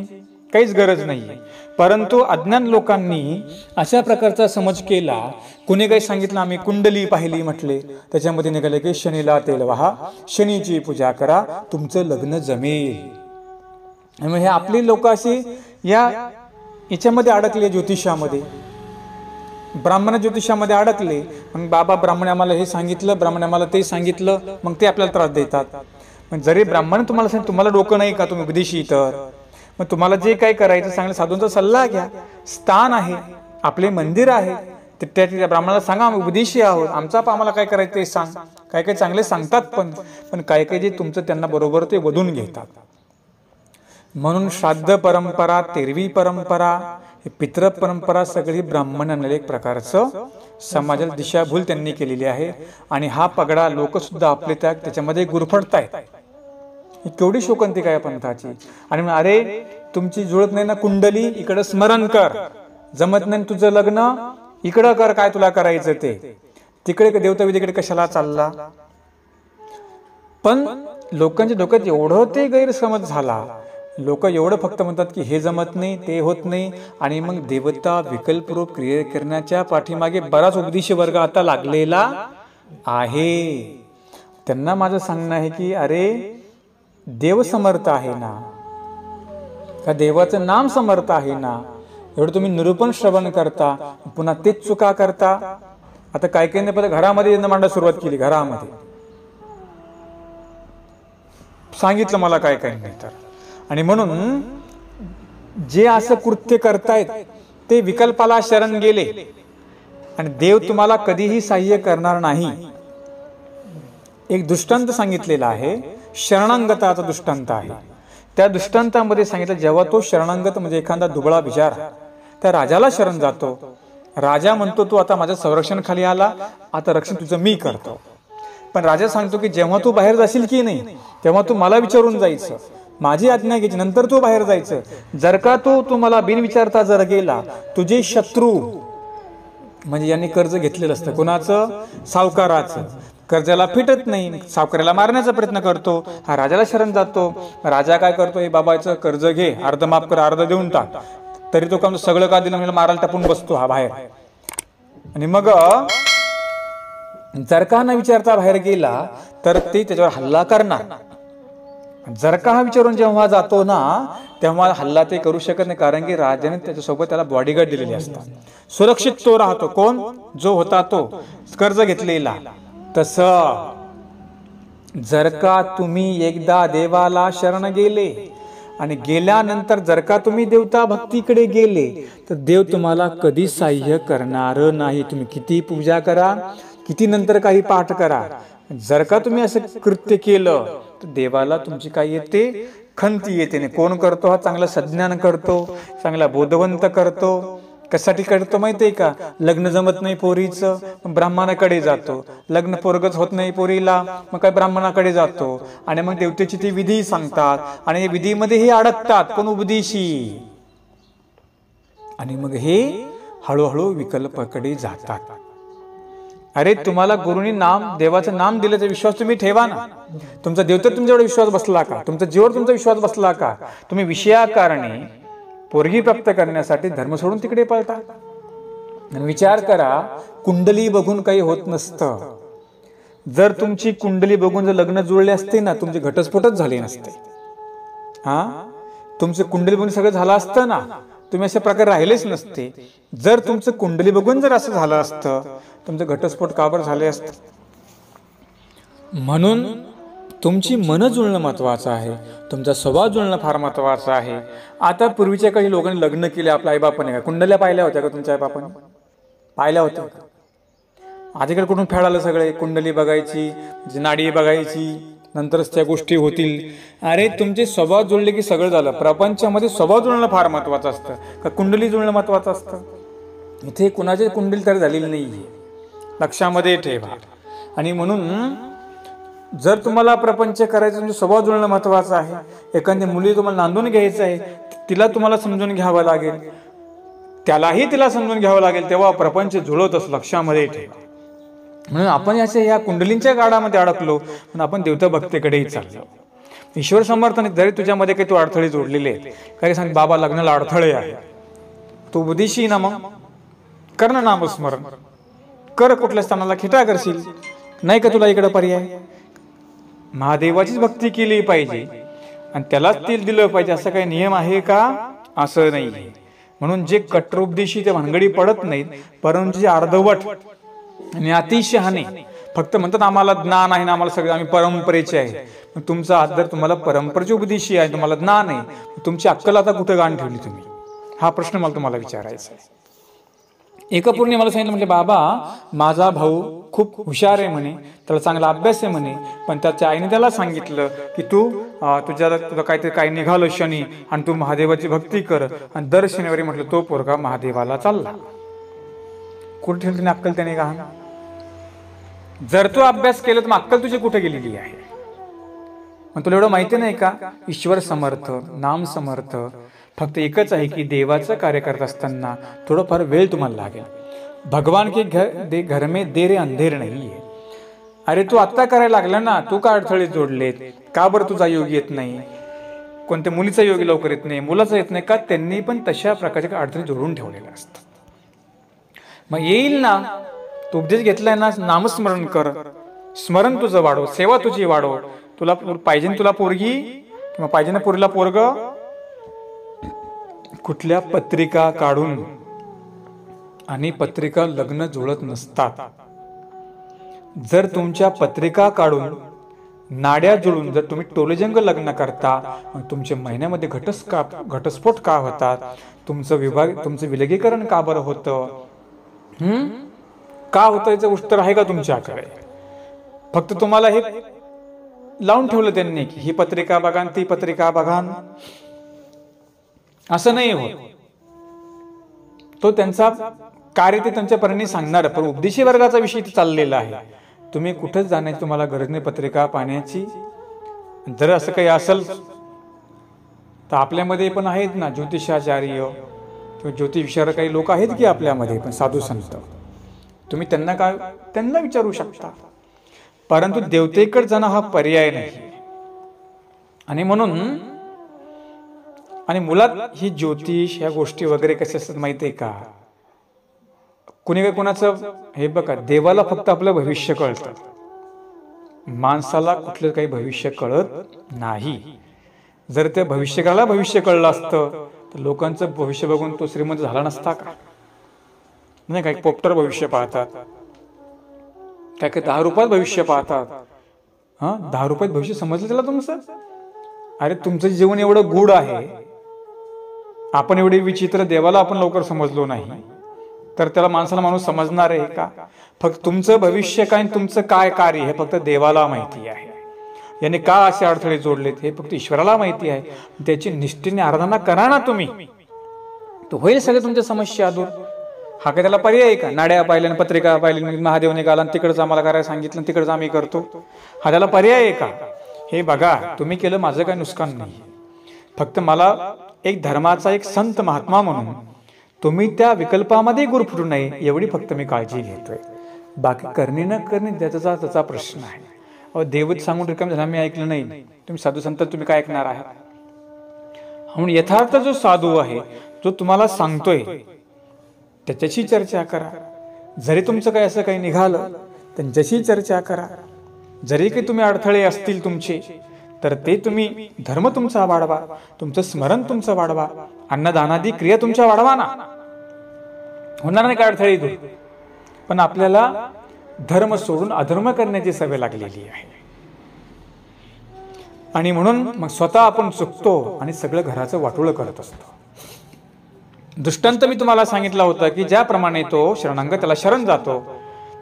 काहीच गरज नाहीये. परंतु अज्ञान लोकांनी अशा प्रकारचा समज केला. कोणी काही सांगितलं, आम्ही कुंडली पाहिली म्हटले, त्याच्यामध्ये निघाले की शनीला तेल वाहा, शनीची पूजा करा, तुमचं लग्न जमेल. हे आपली लोक अशी याच्यामध्ये अडकले, ज्योतिषामध्ये, ब्राह्मण ज्योतिषामध्ये अडकले. मग बाबा ब्राह्मण आम्हाला हे सांगितलं, ब्राह्मण आम्हाला ते सांगितलं, मग ते आपल्याला त्रास देतात. मग जरी ब्राह्मण तुम्हाला सांग, तुम्हाला डोकं नाही का, तुम्ही उपदेशी, तर मग तुम्हाला जे काय करायचं चांगल्या साधूंचा सल्ला घ्या. स्थान आहे, आपले मंदिर आहे, त्या ब्राह्मणाला सांगा आम्ही उपदेशी आहोत, आमचा आम्हाला काय करायचं ते सांग. काय काय चांगले सांगतात, पण काय काय जे तुमचं त्यांना बरोबर ते वधून घेतात. म्हणून श्राद्ध परंपरा, तेरवी परंपरा, पितृ परंपरा सगळी ब्राह्मणांना एक प्रकारचं समाजाला दिशाभूल त्यांनी केलेली आहे. आणि हा पगडा लोक सुद्धा आपले त्याच्यामध्ये गुरफटतायत. केवढी शोकंती काय पंथाची. आणि अरे तुमची जुळत नाही ना कुंडली, इकडं स्मरण कर. जमत नाही तुझं लग्न, इकडं कर, काय तुला करायचं ते. तिकडे देवता विधीकडे कशाला चालला. पण लोकांच्या डोक्यात एवढं ते गैरसमज झाला, लोक एवढं फक्त म्हणतात की हे जमत नाही, ते होत नाही, आणि मग देवता विकल्परूप क्रिया करण्याच्या पाठीमागे बराच उपदेशी वर्ग आता लागलेला आहे. त्यांना माझं सांगणं आहे की अरे देव समर्थ आहे ना, का देवाचं नाम समर्थ आहे ना, एवढं तुम्ही निरूपण श्रवण करता, पुन्हा तेच चुका करता. आता काय काही नाही, पहिलं घरामध्ये मांडायला सुरुवात केली, घरामध्ये सांगितलं मला काय काही नाही तर. आणि म्हणून जे असं कृत्य करतायत ते विकल्पाला शरण गेले आणि देव तुम्हाला कधीही सहाय्य करणार नाही. एक दृष्टांत सांगितलेला आहे, शरणांगताचा दृष्टांत आहे. त्या दृष्टांतामध्ये सांगितलं, जेव्हा तो शरणांगत म्हणजे एखादा दुबळा बिचारा त्या राजाला शरण जातो, राजा म्हणतो तू आता माझ्या संरक्षण खाली आला, आता रक्षण तुझं मी करतो. पण राजा सांगतो की जेव्हा तू बाहेर जाशील की नाही तेव्हा तू मला विचारून जायचं, माझी आज्ञा घ्यायची, नंतर तू बाहेर जायचं. जर का तू मला बिन विचारता जर गेला, तुझे शत्रू म्हणजे यांनी कर्ज घेतलेलं असतं, कोणाचं? सावकाराचं. कर्जाला फिटत नाही, सावकाराला मारण्याचा प्रयत्न करतो, हा राजाला शरण जातो. राजा काय करतो, हे बाबाचं कर्ज घे, अर्ध माफ कर, अर्ध देऊन टाक. तरी तो काम सगळं का दिलं म्हणजे मारायला टापून बसतो हा बाहेर. आणि मग जर का न विचारता बाहेर गेला तर ते त्याच्यावर हल्ला करणार. जर का हा विचारून जेव्हा जातो ना तेव्हा हल्ला ते करू शकत नाही, कारण की राजाने त्याच्यासोबत त्याला बॉडीगार्ड दिलेले असतात. सुरक्षित तो राहतो. कोण? जो होता तो कर्ज घेतलेला. तसं जर का तुम्ही एकदा देवाला शरण गेले आणि गेल्यानंतर जर का तुम्ही देवता भक्तीकडे गेले तर देव तुम्हाला कधी सहाय्य करणार नाही. तुम्ही किती पूजा करा, किती नंतर काही पाठ करा, जर का तुम्ही असं कृत्य केलं तर देवाला तुमची काय येते? खंती येते. नाही कोण करतो? हा चांगला सज्ञान करतो, चांगला बोधवंत करतो. कशासाठी करतो माहितीये का? लग्न जमत नाही पोरीचं, ब्राह्मणाकडे जातो. लग्न पोरगच होत नाही पोरीला, मग काय ब्राह्मणाकडे जातो. आणि मग देवतेची ती विधी सांगतात आणि विधीमध्ये हे अडकतात, कोण? उपदेशी. आणि मग हे हळूहळू विकल्पाकडे जातात. अरे तुम्हाला गुरुनी नाम, देवाचं नाम दिल्याचा विश्वास तुम्ही ठेवा ना. तुमचा देवतेवर तुमच्यावर विश्वास बसला का? तुमच्या जीवावर तुमचा विश्वास बसला का? तुम्ही विषयाकारणे पोरगी प्राप्त करण्यासाठी धर्म सोडून तिकडे पळता. आणि विचार करा, कुंडली बघून काही होत नसतं. जर तुमची कुंडली बघून जर लग्न जुळले असते ना, तुमचे घटस्फोटच झाले नसते. हा, तुमचे कुंडली बघून सगळं झालं असतं ना, तुम्ही अशा प्रकारे राहिलेच नसते. जर तुमचं कुंडली बघून जर असं झालं असतं, तुमचे घटस्फोट का बरं झाले असते? म्हणून तुमची मन जुळणं महत्वाचं आहे, तुमचा स्वभाव जुळणं फार महत्वाचं आहे. आता पूर्वीच्या काही लोकांनी लग्न केले, आपल्या आईबापाने का कुंडल्या पाहिल्या होत्या का? तुमच्या आईबापाने पाहिल्या होत्या का? आजकाल कुठून फेड आलं सगळे, कुंडली बघायची, नाडी बघायची, नंतरच त्या गोष्टी होतील. अरे तुमचे स्वभाव जुळले की सगळं झालं. प्रपंचामध्ये स्वभाव जुळणं फार महत्वाचं असतं का कुंडली जुळणं महत्वाचं असतं? इथे कुणाची कुंडली तयार झालेली नाहीये, लक्षामध्ये ठेवा. आणि म्हणून जर तुम्हाला प्रपंच करायचं म्हणजे स्वभाव जुळणं महत्वाचं आहे. एखादी मुली तुम्हाला नांदून घ्यायचं आहे, तिला तुम्हाला समजून घ्यावं लागेल, त्यालाही तिला समजून घ्यावं लागेल, तेव्हा प्रपंच जुळवतच, लक्षामध्ये ठेवा. म्हणून आपण या कुंडलींच्या गाडामध्ये अडकलो, पण आपण देवता भक्तीकडेही चाललो. ईश्वर समर्थाने जरी तुझ्यामध्ये काही तू अडथळे जोडलेले आहेत, काही सांग बाबा लग्नाला अडथळे आहे, तू उपदेशी ना, मग कर ना नामस्मरण, कर. कुठल्या स्थानाला खिटा करशील? नाही का तुला इकडे पर्याय? महादेवाचीच भक्ती केली पाहिजे आणि त्यालाच तेल दिलं पाहिजे, असं काही नियम आहे का? असं नाही. म्हणून जे कट्टरोपदेशी ते भानगडी पडत नाहीत, परंतु जे अर्धवट आणि अतिशहाणे फक्त म्हणतात आम्हाला ज्ञान आहे ना, आम्हाला सगळं, आम्ही परंपरेचे आहे. तुमचा हात जर तुम्हाला परंपरेचे उपदेशी आहे, तुम्हाला ज्ञान आहे, तुमची अक्कल आता कुठे गाण ठेवली तुम्ही? हा प्रश्न मला तुम्हाला विचारायचा आहे. एका पूर्णी मला सांगितलं, म्हणजे बाबा माझा भाऊ खूप हुशार आहे म्हणे, त्याला चांगला अभ्यास आहे म्हणे, पण त्याच्या आईने त्याला सांगितलं की तुझं काहीतरी काही निघालं शनी आणि तू महादेवाची भक्ती कर. आणि दर शनिवारी म्हटलं तो पोरगा महादेवाला चालला. कुठे ठेवली अक्कल त्याने का? जर तू अभ्यास केला तर मग अक्कल तुझी कुठे गेलेली आहे? मग तुला एवढं माहिती नाही का? ईश्वर समर्थ, नाम समर्थ. फक्त एकच आहे की देवाचं कार्य करत असताना थोडंफार वेळ तुम्हाला लागेल. भगवान के घर में देर अंधेर नाही आहे. अरे तू आत्ता करायला लागला ना, तू का अडथळे जोडलेत, का बरं तुझा योग येत नाही, कोणत्या मुलीचा योग लवकर येत नाही, मुलाचा येत नाही का, त्यांनी पण तशा प्रकारचे अडथळे जोडून ठेवलेले असतात. मग येईल ना, तू उपदेश घेतलाय ना, नामस्मरण कर, स्मरण तुझं वाढव, सेवा तुझी वाढव. तुला पाहिजे तुला पोरगी किंवा पाहिजे ना पोरीला पोरग, कुठल्या पत्रिका काढून आणि पत्रिका लग्न जुळत नसतात. जर तुमच्या पत्रिका काढून नाड्या जुळून जर तुम्ही टोलेजंग लग्न करता, तुमच्या महिन्यामध्ये घटस्फोट का होतात, तुमचं विलगीकरण का बरं होतं, का होतं, याचं उत्तर आहे का तुमच्याकडे? फक्त तुम्हाला हे लावून ठेवलं त्यांनी की ही पत्रिका बघा ती पत्रिका बघा, असं नाही होत. तो त्यांचा कार्य ते त्यांच्या परीने सांगणार, पण उपदेशी वर्गाचा विषय चाललेला आहे. तुम्ही कुठंच जाण्याची तुम्हाला गरज नाही पत्रिका पाहण्याची. जर असं काही असेल तर आपल्यामध्ये पण आहेत ना ज्योतिषाचार्य किंवा ज्योतिषविशारद काही लोक आहेत की आपल्यामध्ये पण साधू संत, तुम्ही त्यांना विचारू शकता. परंतु देवतेकडे जाणं हा पर्याय नाही. आणि म्हणून आणि मुलात ही ज्योतिष ह्या गोष्टी वगैरे कशा असतात माहितीये का, कुणी काय कोणाचं हे बघा, देवाला फक्त आपलं भविष्य कळतं, माणसाला कुठलं काही भविष्य कळत नाही. जर त्या भविष्यकाला भविष्य कळलं असतं तर लोकांचं भविष्य बघून तो श्रीमंत झाला नसता का? नाही, काही पोपटर भविष्य पाहतात, काय काय 10 रुपयात भविष्य पाहतात. 10 रुपयात भविष्य समजलं त्याला तुमचं? अरे तुमचं जीवन एवढं गूढ आहे, आपण एवढे विचित्र, देवाला आपण लवकर समजलो नाही तर त्याला माणसाला माणूस समजणार आहे का? फक्त तुमचं भविष्य काय, तुमचं काय कार्य हे फक्त देवाला माहिती आहे. याने का असे अडथळे जोडलेत हे फक्त ईश्वराला माहिती आहे. त्याची निष्ठेने आराधना करा ना तुम्ही, तो होईल सगळे तुमच्या समस्या दूर. हा काय त्याला पर्याय आहे का? नाड्या पाहिल्या, पत्रिका पाहिली, महादेव निघाला आणि तिकडचं आम्हाला करायला सांगितलं, तिकडचं आम्ही करतो, हा त्याला पर्याय आहे का? हे बघा, तुम्ही केलं माझं काही नुकसान नाही. फक्त मला एक धर्माचा एक संत महात्मा म्हणून तुम्ही त्या विकल्पामध्ये गुरफटू नये एवढी फक्त मी काळजी घेतोय. बाकी करणे न करणे त्याचा प्रश्न आहे. अहो देवच सांगून रिकाम झाला, मी ऐकलं नाही. तुम्ही साधू संत तुम्ही काय ऐकणार आहात? म्हणून यथार्थ जो साधू आहे, जो तुम्हाला सांगतोय, त्याच्याशी चर्चा करा. जरी तुमचं काही असं काही निघालं त्यांच्याशी चर्चा करा. जरी काही तुम्ही अडथळे असतील तुमचे तर ते तुम्ही धर्म तुमचा वाढवा, तुमचं स्मरण तुमचं वाढवा, अन्नदानादी क्रिया तुमच्या वाढवा ना, होणार नाही का अडथळे दूर. पण आपल्याला धर्म सोडून अधर्म करण्याची सवय लागलेली आहे. आणि म्हणून मग स्वतः आपण चुकतो आणि सगळं घराचं वाटोळं करत असतो. दृष्टांत मी तुम्हाला सांगितला होता की ज्याप्रमाणे तो शरणांग त्याला शरण जातो,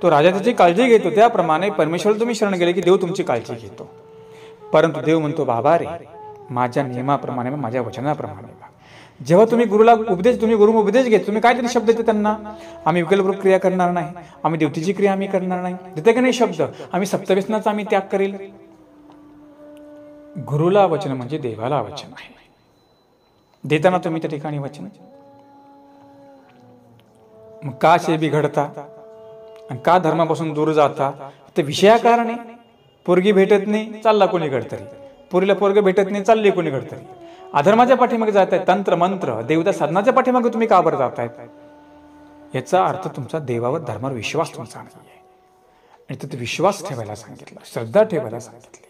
तो राजा त्याची काळजी घेतो, त्याप्रमाणे परमेश्वर तुम्ही शरण गेले की देव तुमची काळजी घेतो. परंतु देव म्हणतो, बाबा रे, माझ्या नियमाप्रमाणे, माझ्या वचनाप्रमाणे. जेव्हा तुम्ही गुरुला उपदेश घेत, तुम्ही काय तरी शब्द देते त्यांना, आम्ही विकल्परूप क्रिया करणार नाही, आम्ही देवतेची क्रिया आम्ही करणार नाही, देते की नाही शब्द, आम्ही सप्तव्यसनाचा आम्ही त्याग करेल. गुरुला वचन म्हणजे देवाला वचन आहे. देताना तुम्ही त्या ठिकाणी वचन, मग का शे बिघडता आणि का धर्मापासून दूर जाता? तर विषयाकारणे. पोरगी भेटत नाही, चालला कोणीकडे तरी, पोरीला पोरग भेटत नाही, चालली कोणीकडे तरी, अधर्माच्या पाठीमागे जात आहेत, तंत्र मंत्र देवता साधनाच्या पाठीमागे तुम्ही का बरं जातायत? याचा अर्थ तुमचा देवावर धर्मावर विश्वास तुमचा नाही आहे. आणि तिथे विश्वास ठेवायला सांगितलं, श्रद्धा ठेवायला सांगितली.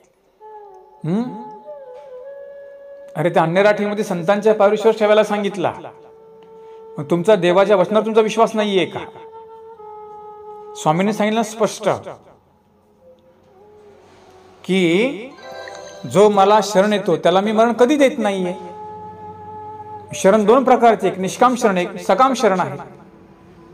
अरे त्या अन्यराठीमध्ये संतांच्या पायावर विश्वास ठेवायला सांगितला. मग तुमचा देवाच्या वचनावर तुमचा विश्वास नाहीये का? स्वामींनी सांगितलं स्पष्ट की जो मला शरण येतो त्याला मी मरण कधी देत नाहीये. शरण 2 प्रकारचे, एक निष्काम शरण, एक सकाम शरण आहे.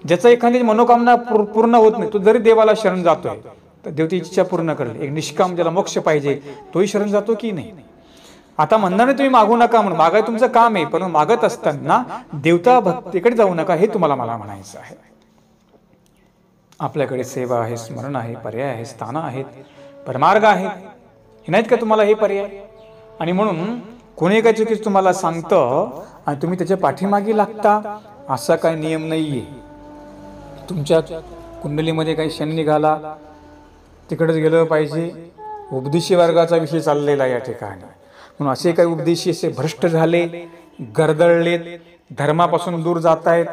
ज्याचा एखादी मनोकामना पूर्ण होत नाही, तो जरी देवाला शरण जातोय तर देव ती इच्छा पूर्ण करेल. एक निष्काम, ज्याला मोक्ष पाहिजे, तोही शरण जातो की नाही. आता म्हणणार नाही तुम्ही मागू नका म्हणून, मागाय तुमचं काम आहे, पण मागत असताना देवता भक्तीकडे जाऊ नका, हे तुम्हाला मला म्हणायचं आहे. आपल्याकडे सेवा आहे, स्मरण आहे, पर्याय आहे, स्थान आहेत, परमार्ग आहे, हे नाहीत का तुम्हाला हे पर्याय? आणि म्हणून कोणी काय चुकीच तुम्हाला सांगतं आणि तुम्ही त्याच्या पाठीमागे लागता, असा काही नियम नाहीये. तुमच्या कुंडलीमध्ये काही शनी निघाला, तिकडेच गेलं पाहिजे. उपदेशी वर्गाचा विषय चाललेला या ठिकाणी. म्हणून असे काही उपदेशी असे भ्रष्ट झाले, गर्दळलेत, धर्मापासून दूर जात आहेत,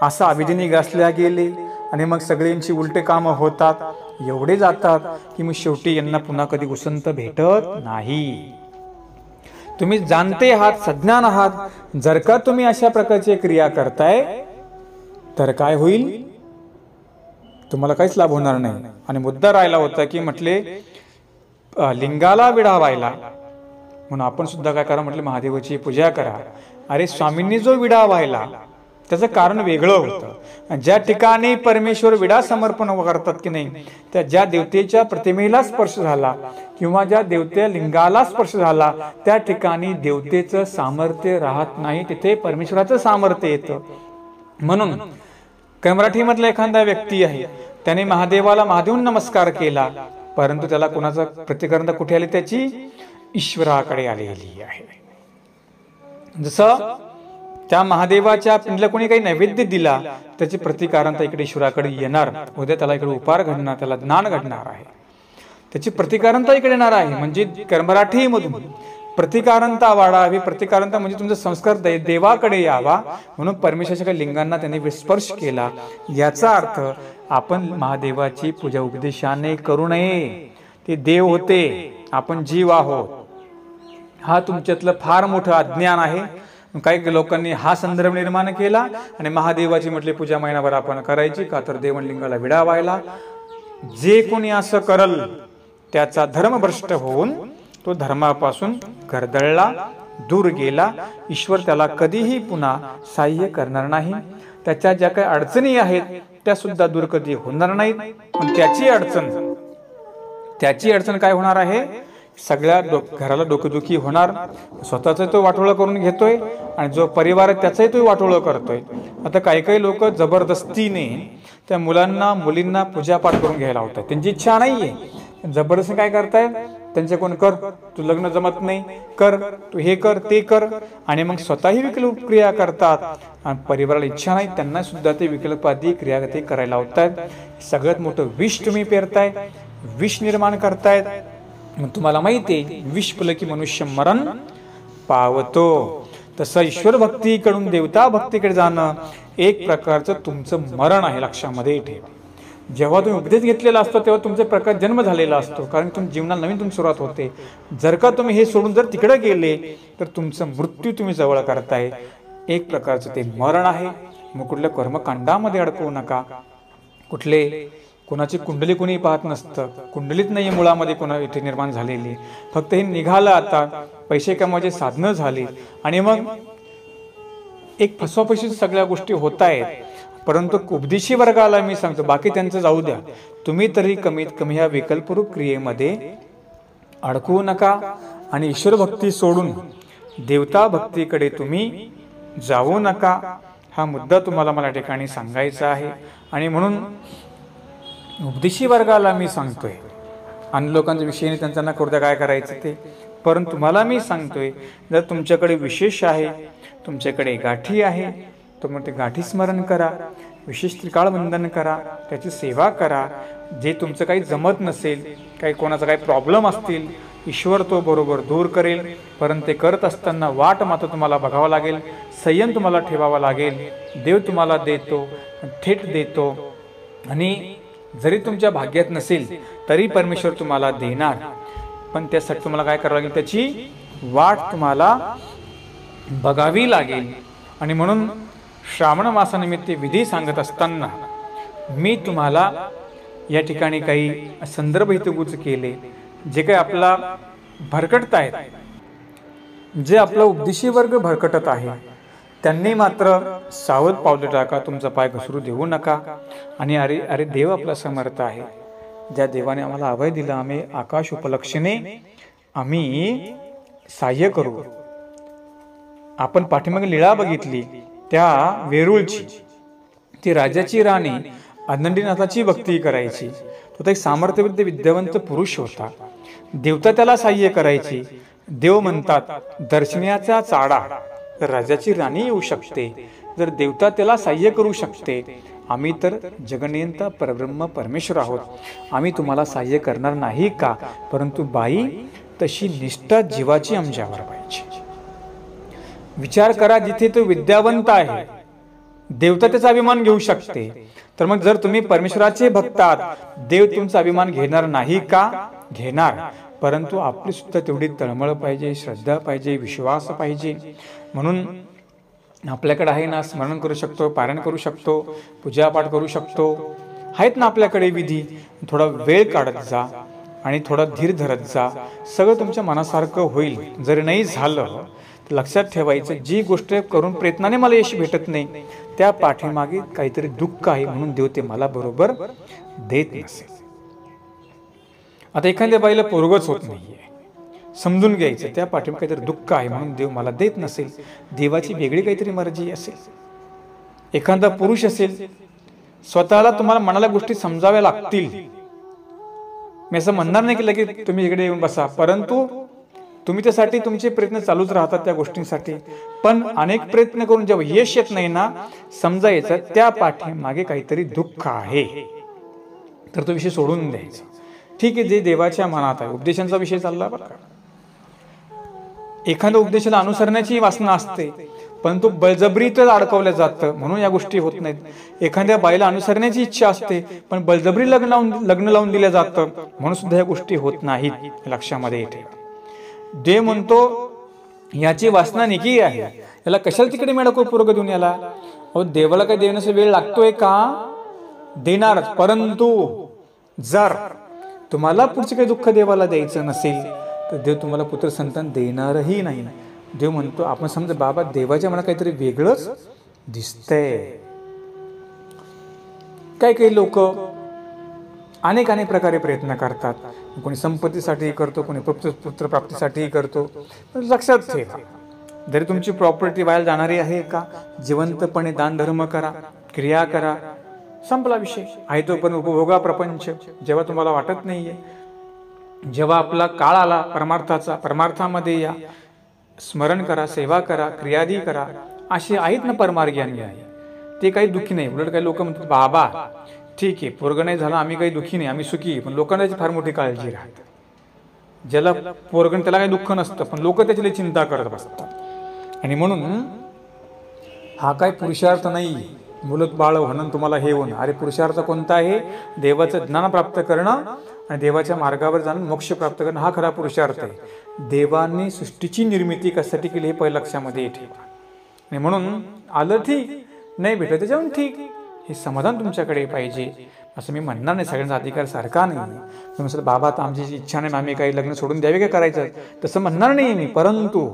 असं अभिजनी ग्रासल्या गेले आणि मग सगळ्यांची उलटे कामं होतात. एवढे जातात की मग शेवटी यांना पुन्हा कधी उसंत भेटत नाही. तुम्ही जाणते आहात, सज्ञान आहात. जर का तुम्ही अशा प्रकारची क्रिया करताय तर काय होईल? तुम्हाला काहीच लाभ होणार नाही. आणि मुद्दा राहिला होता की म्हटले लिंगाला विडा व्हायला, म्हणून आपण सुद्धा काय करा म्हटले, महादेवाची पूजा करा. अरे स्वामींनी जो विडा व्हायला त्याचं कारण वेगळं होतं. ज्या ठिकाणी परमेश्वर विडा समर्पण करतात की नाही, त्या ज्या देवतेच्या प्रतिमेला स्पर्श झाला किंवा ज्या देवते लिंगाला स्पर्श झाला त्या ठिकाणी देवतेचं सामर्थ्य राहत नाही, तिथे परमेश्वराचं सामर्थ्य येतं. म्हणून मराठीमधला एखादा व्यक्ती आहे, त्याने महादेवाला महादेवून नमस्कार केला, परंतु त्याला कोणाचा प्रतिकरणता कुठे आली? त्याची ईश्वराकडे आलेली आहे. जसं त्या महादेवाच्या पिंडला कोणी काही नैवेद्य दिला, त्याची प्रतिकारणता इकडे ईश्वराकडे येणार. उद्या त्याला इकडे उपार घडणार, त्याला ज्ञान घडणार आहे, त्याची प्रतिकारणता इकडे येणार आहे. म्हणजे मराठीमधून प्रतिकारणता वाढावी. प्रतिकारणता म्हणजे तुमचा संस्कार देवाकडे यावा, म्हणून परमेश्वराच्या काही लिंगांना त्यांनी स्पर्श केला. याचा अर्थ आपण महादेवाची पूजा उपदेशाने करू नये. ते देव होते, आपण जीव आहोत. हा तुमच्यातलं फार मोठं अज्ञान आहे. काही लोकांनी हा संदर्भ निर्माण केला आणि महादेवाची म्हटली पूजा महिनाभर आपण करायची का, तर देवलिंगाला विडा व्हायला. जे कोणी असं करल त्याचा धर्म भ्रष्ट होऊन तो धर्मापासून गर्दळला, दूर गेला. ईश्वर त्याला कधीही पुन्हा सहाय्य करणार नाही. त्याच्या ज्या काही अडचणी आहेत त्या सुद्धा दूर कधी होणार नाहीत. पण त्याची अडचण काय होणार आहे? सगळ्या घराला डोकेदुखी होणार. स्वतःच तो वाटोळं करून घेतोय आणि जो परिवार आहे त्याचाही तो वाटोळं करतोय. आता काही लोक जबरदस्तीने त्या मुलांना मुलींना पूजापाठ करून घ्यायला होतात. त्यांची इच्छा नाहीये, जबरदस्ती काय करताय? त्यांचे कोण कर, तू लग्न जमत नाही, कर तू हे कर ते कर, आणि मग स्वतःही विकल्प क्रिया करतात. आणि परिवाराला इच्छा नाही, त्यांना सुद्धा ते विकल्पादी क्रिया ते करायला होतात. सगळ्यात मोठं विष तुम्ही पेरताय, विष निर्माण करतायत. तुम्हाला माहिती आहे, विष फुलं की मनुष्य मरण पावतो. तसं ईश्वर भक्तीकडून देवता भक्तीकडे जाणं एक प्रकारचं तुमचं मरण आहे, लक्षामध्ये ठेवा. जेव्हा तुम्ही उपदेश घेतलेला असतो तेव्हा तुमचा प्रकार जन्म झालेला असतो, कारण तुमच्या जीवनाला नवीन सुरुवात होते. जर का तुम्ही हे सोडून जर तिकडे गेले तर तुमचं मृत्यू तुम्ही जवळ करताय. एक प्रकारचं ते मरण आहे. मग कुठल्या कर्मकांडामध्ये अडकवू नका. कुठले कोणाची कुंडली कोणी पाहत नसतं, कुंडलीत नाही मुळामध्ये कोणा इथे निर्माण झालेली, फक्त हे निघालं. आता पैसे कमवायचे साधनं झाली आणि मग एक फसवाफसवी सगळ्या गोष्टी होत आहेत. परंतु उपदेशी वर्गाला मी सांगतो, बाकी त्यांचं जाऊ द्या, तुम्ही तरी कमीत कमी ह्या विकल्परूप क्रियेमध्ये अडकवू नका आणि ईश्वर भक्ती सोडून देवता भक्तीकडे तुम्ही जाऊ नका. हा मुद्दा तुम्हाला मला ठिकाणी सांगायचा आहे. आणि म्हणून उपदेशी वर्गाला मी सांगतोय, आणि लोकांच्या विषयीने त्यांचा न करू द्या काय करायचं ते. परंतु तुम्हाला मी सांगतोय, जर तुमच्याकडे विशेष आहे, तुमच्याकडे गाठी आहे, तर मग ते गाठी स्मरण करा, विशेष त्रिकाळ वंदन करा, त्याची सेवा करा. जे तुमचं काही जमत नसेल, काही कोणाचा काही प्रॉब्लेम असतील, ईश्वर तो बरोबर दूर करेल. परंतु ते करत असताना वाट मात्र तुम्हाला बघावं लागेल, संयम तुम्हाला ठेवावा लागेल. देव तुम्हाला देतो, थेट देतो. आणि जरी तुमच्या भाग्यात नसेल तरी परमेश्वर तुम्हाला देणार. पण त्यासाठी तुम्हाला काय करावं लागेल? त्याची वाट तुम्हाला बघावी लागेल. आणि म्हणून श्रावण मासानिमित्त विधी सांगत असताना मी तुम्हाला या ठिकाणी काही संदर्भ हितगुज केले. जे काही आपला भरकटतायत, जे आपला उपदेशी वर्ग भरकटत आहे, त्यांनी मात्र सावध पावले टाका, तुमचा पाय घसरू देऊ नका. आणि अरे देव आपला समर्थ आहे. ज्या देवाने आम्हाला अभय दिला, आम्ही आकाश उपलक्षणे आम्ही सहाय्य करू. आपण पाठीमागे लीळा बघितली त्या वेरूळची, ती राजाची राणी आनंदीनाथाची भक्ती करायची. तो एक सामर्थ्यवृद्ध विद्यावंत पुरुष होता. देवता त्याला सहाय्य करायची. देव म्हणतात, दर्शनाचा चाडा तर राजाची राणी येऊ शकते. जर देवता त्याला सहाय्य करू शकते, आम्ही तर जगनियंता परब्रह्म परमेश्वर आहोत, आम्ही तुम्हाला सहाय्य करणार नाही का? परंतु बाई, तशी निष्ठा जीवाची आमच्यावर पाहिजे. विचार करा, जिथे तो विद्यावंत आहे, देवता त्याचा अभिमान घेऊ शकते, तर मग जर तुम्ही परमेश्वराचे भक्त आहात, देव तुमचा अभिमान घेणार नाही का? घेणार. परंतु आपली सुद्धा तेवढी तळमळ पाहिजे, श्रद्धा पाहिजे, विश्वास पाहिजे. म्हणून आपल्याकडे आहे ना, स्मरण करू शकतो, पारायण करू शकतो, पूजापाठ करू शकतो, आहेत ना आपल्याकडे विधी. थोडा वेळ काढत जा आणि थोडा धीर धरत जा, सगळं तुमच्या मनासारखं होईल. जर नाही झालं तर लक्षात ठेवायचं, जी गोष्ट करून प्रयत्नाने मला यश भेटत नाही, त्या पाठीमागे काहीतरी दुःख आहे, म्हणून देव ते मला बरोबर देत नसेल. आता एखाद्या बाईला पोरगच होत नाहीये, समजून घ्यायचं, त्या पाठीमागे काहीतरी दुःख आहे, म्हणून देव मला देत नसेल. देवाची वेगळी काहीतरी मर्जी असेल. एखादा पुरुष असेल, स्वतःला तुम्हाला मनाला गोष्टी समजाव्या लागतील. मी असं म्हणणार नाही की लगेच तुम्ही इकडे येऊन बसा, परंतु तुम्ही त्यासाठी तुमचे प्रयत्न चालूच राहतात त्या गोष्टींसाठी. पण अनेक प्रयत्न करून जेव्हा यश येत नाही ना, समजायचं त्या पाठीमागे काहीतरी दुःख आहे, तर तो विषय सोडून द्यायचा. ठीक आहे, जे देवाच्या मनात आहे. उपदेशांचा विषय चालला बरं का. एखाद्या उपदेशाला अनुसरण्याची वासना असते, परंतु बळजबरीतच अडकवलं जातं, म्हणून या गोष्टी होत नाहीत. एखाद्या बाईला अनुसरण्याची इच्छा असते, पण बळजबरी लग्न लावून दिलं जातं, म्हणून सुद्धा या गोष्टी होत नाहीत. लक्षामध्ये ठेवा. देव म्हणतो याची वासना निकी आहे, याला कशाला तिकडे मेळको पोरग देऊन याला. अहो, देवाला काही देण्याचा वेळ लागतोय का? देणारच. परंतु जर तुम्हाला पुढचे काही दुःख देवाला द्यायचं नसेल, तर देव तुम्हाला पुत्र संतान देणारही नाही. देव म्हणतो, आपण समजा बाबा देवाच्या मनात काहीतरी वेगळंच दिसतंय. काही लोक अनेक प्रकारे प्रयत्न करतात. कोणी संपत्तीसाठी करतो, कोणी पुत्र प्राप्तीसाठी करतो. लक्षात ठेवा, जरी तुमची प्रॉपर्टी वाया जाणारी आहे का, जिवंतपणे दान धर्म करा, क्रिया करा, संपला विषय. आहे तो पण उपभोगा प्रपंच. जेव्हा तुम्हाला वाटत नाहीये, जेव्हा आपला काळ आला परमार्थाचा, परमार्थामध्ये या, स्मरण करा, सेवा करा, क्रियादी करा. असे आहेत ना परमार्गी आहे, ते काही दुःखी नाही. उलट काही लोक म्हणतात, बाबा ठीक आहे, पोरग नाही झाला, आम्ही काही दुःखी नाही, आम्ही सुखी. पण लोकांना त्याची फार मोठी काळजी राहते. ज्याला पोरगण त्याला काही दुःख नसतं, पण लोक त्याची चिंता करत बसतात. आणि म्हणून हा काय पुरुषार्थ नाही, मुलत बाळ होणं, तुम्हाला हे होणं. अरे पुरुषार्थ कोणता आहे? देवाचं ज्ञान प्राप्त करणं आणि देवाच्या मार्गावर जाणं, मोक्ष प्राप्त करणं, हा खरा पुरुषार्थ आहे. देवाने सृष्टीची निर्मिती कशासाठी केली हे पहिल्या लक्षामध्ये ठेवा. आणि म्हणून आलं ठीक, नाही भेटलं त्याच्याहून ठीक, हे समाधान तुमच्याकडे पाहिजे. असं मी म्हणणार नाही, सगळ्यांचा अधिकार सारखा नाही. तुम्ही म्हणाल बाबा आता आमची इच्छा नाही, आम्ही काही लग्न सोडून द्यावे काय करायचं, तसं म्हणणार नाही मी. परंतु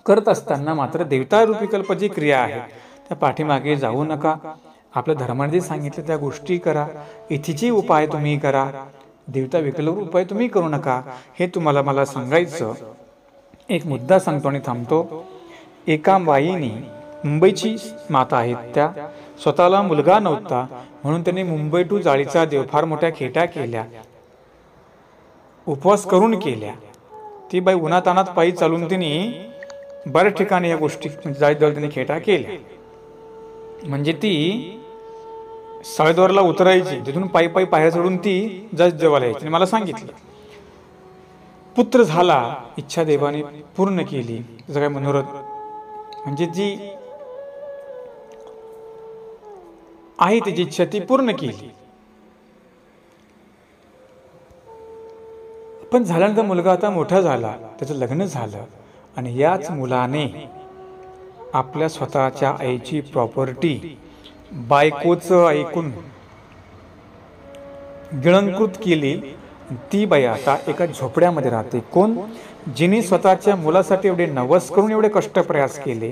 करत असताना मात्र देवता रूपी कल्प जी क्रिया आहे त्या पाठीमागे जाऊ नका. आपल्या धर्माने जे सांगितलं त्या गोष्टी करा. इथेची उपाय तुम्ही करा, देवता विकल्प उपाय तुम्ही करू नका. हे तुम्हाला मला सांगायचं. एक मुद्दा सांगतो आणि थांबतो. एका बाईने, मुंबईची माता आहेत त्या, स्वतःला मुलगा नव्हता म्हणून त्यांनी मुंबई टू जाळीचा देव फार मोठ्या खेटा केल्या, उपवास करून केल्या. ती बाई उन्हातानात पायी चालून तिने बऱ्याच ठिकाणी या गोष्टी जाळीत त्यांनी खेटा केल्या. म्हणजे ती साळेद्वारला उतरायची, तिथून पायी पायऱ्या चढून ती जवळ यायची. मला सांगितलं पुत्र झाला, इच्छा देवाने पूर्ण केली, तिचं काय मनोरथ म्हणजे जी आहे त्याची इच्छा ती पूर्ण केली. पण झाल्यानंतर मुलगा आता मोठा झाला, त्याचं लग्न झालं आणि याच मुलाने आपल्या स्वतःच्या आईची प्रॉपर्टी बायकोचं ऐकून गिळंकृत केली. ती बाई आता एका झोपड्यामध्ये राहते. कोण? जिने स्वतःच्या मुलासाठी एवढे नवस करून एवढे कष्ट प्रयास केले.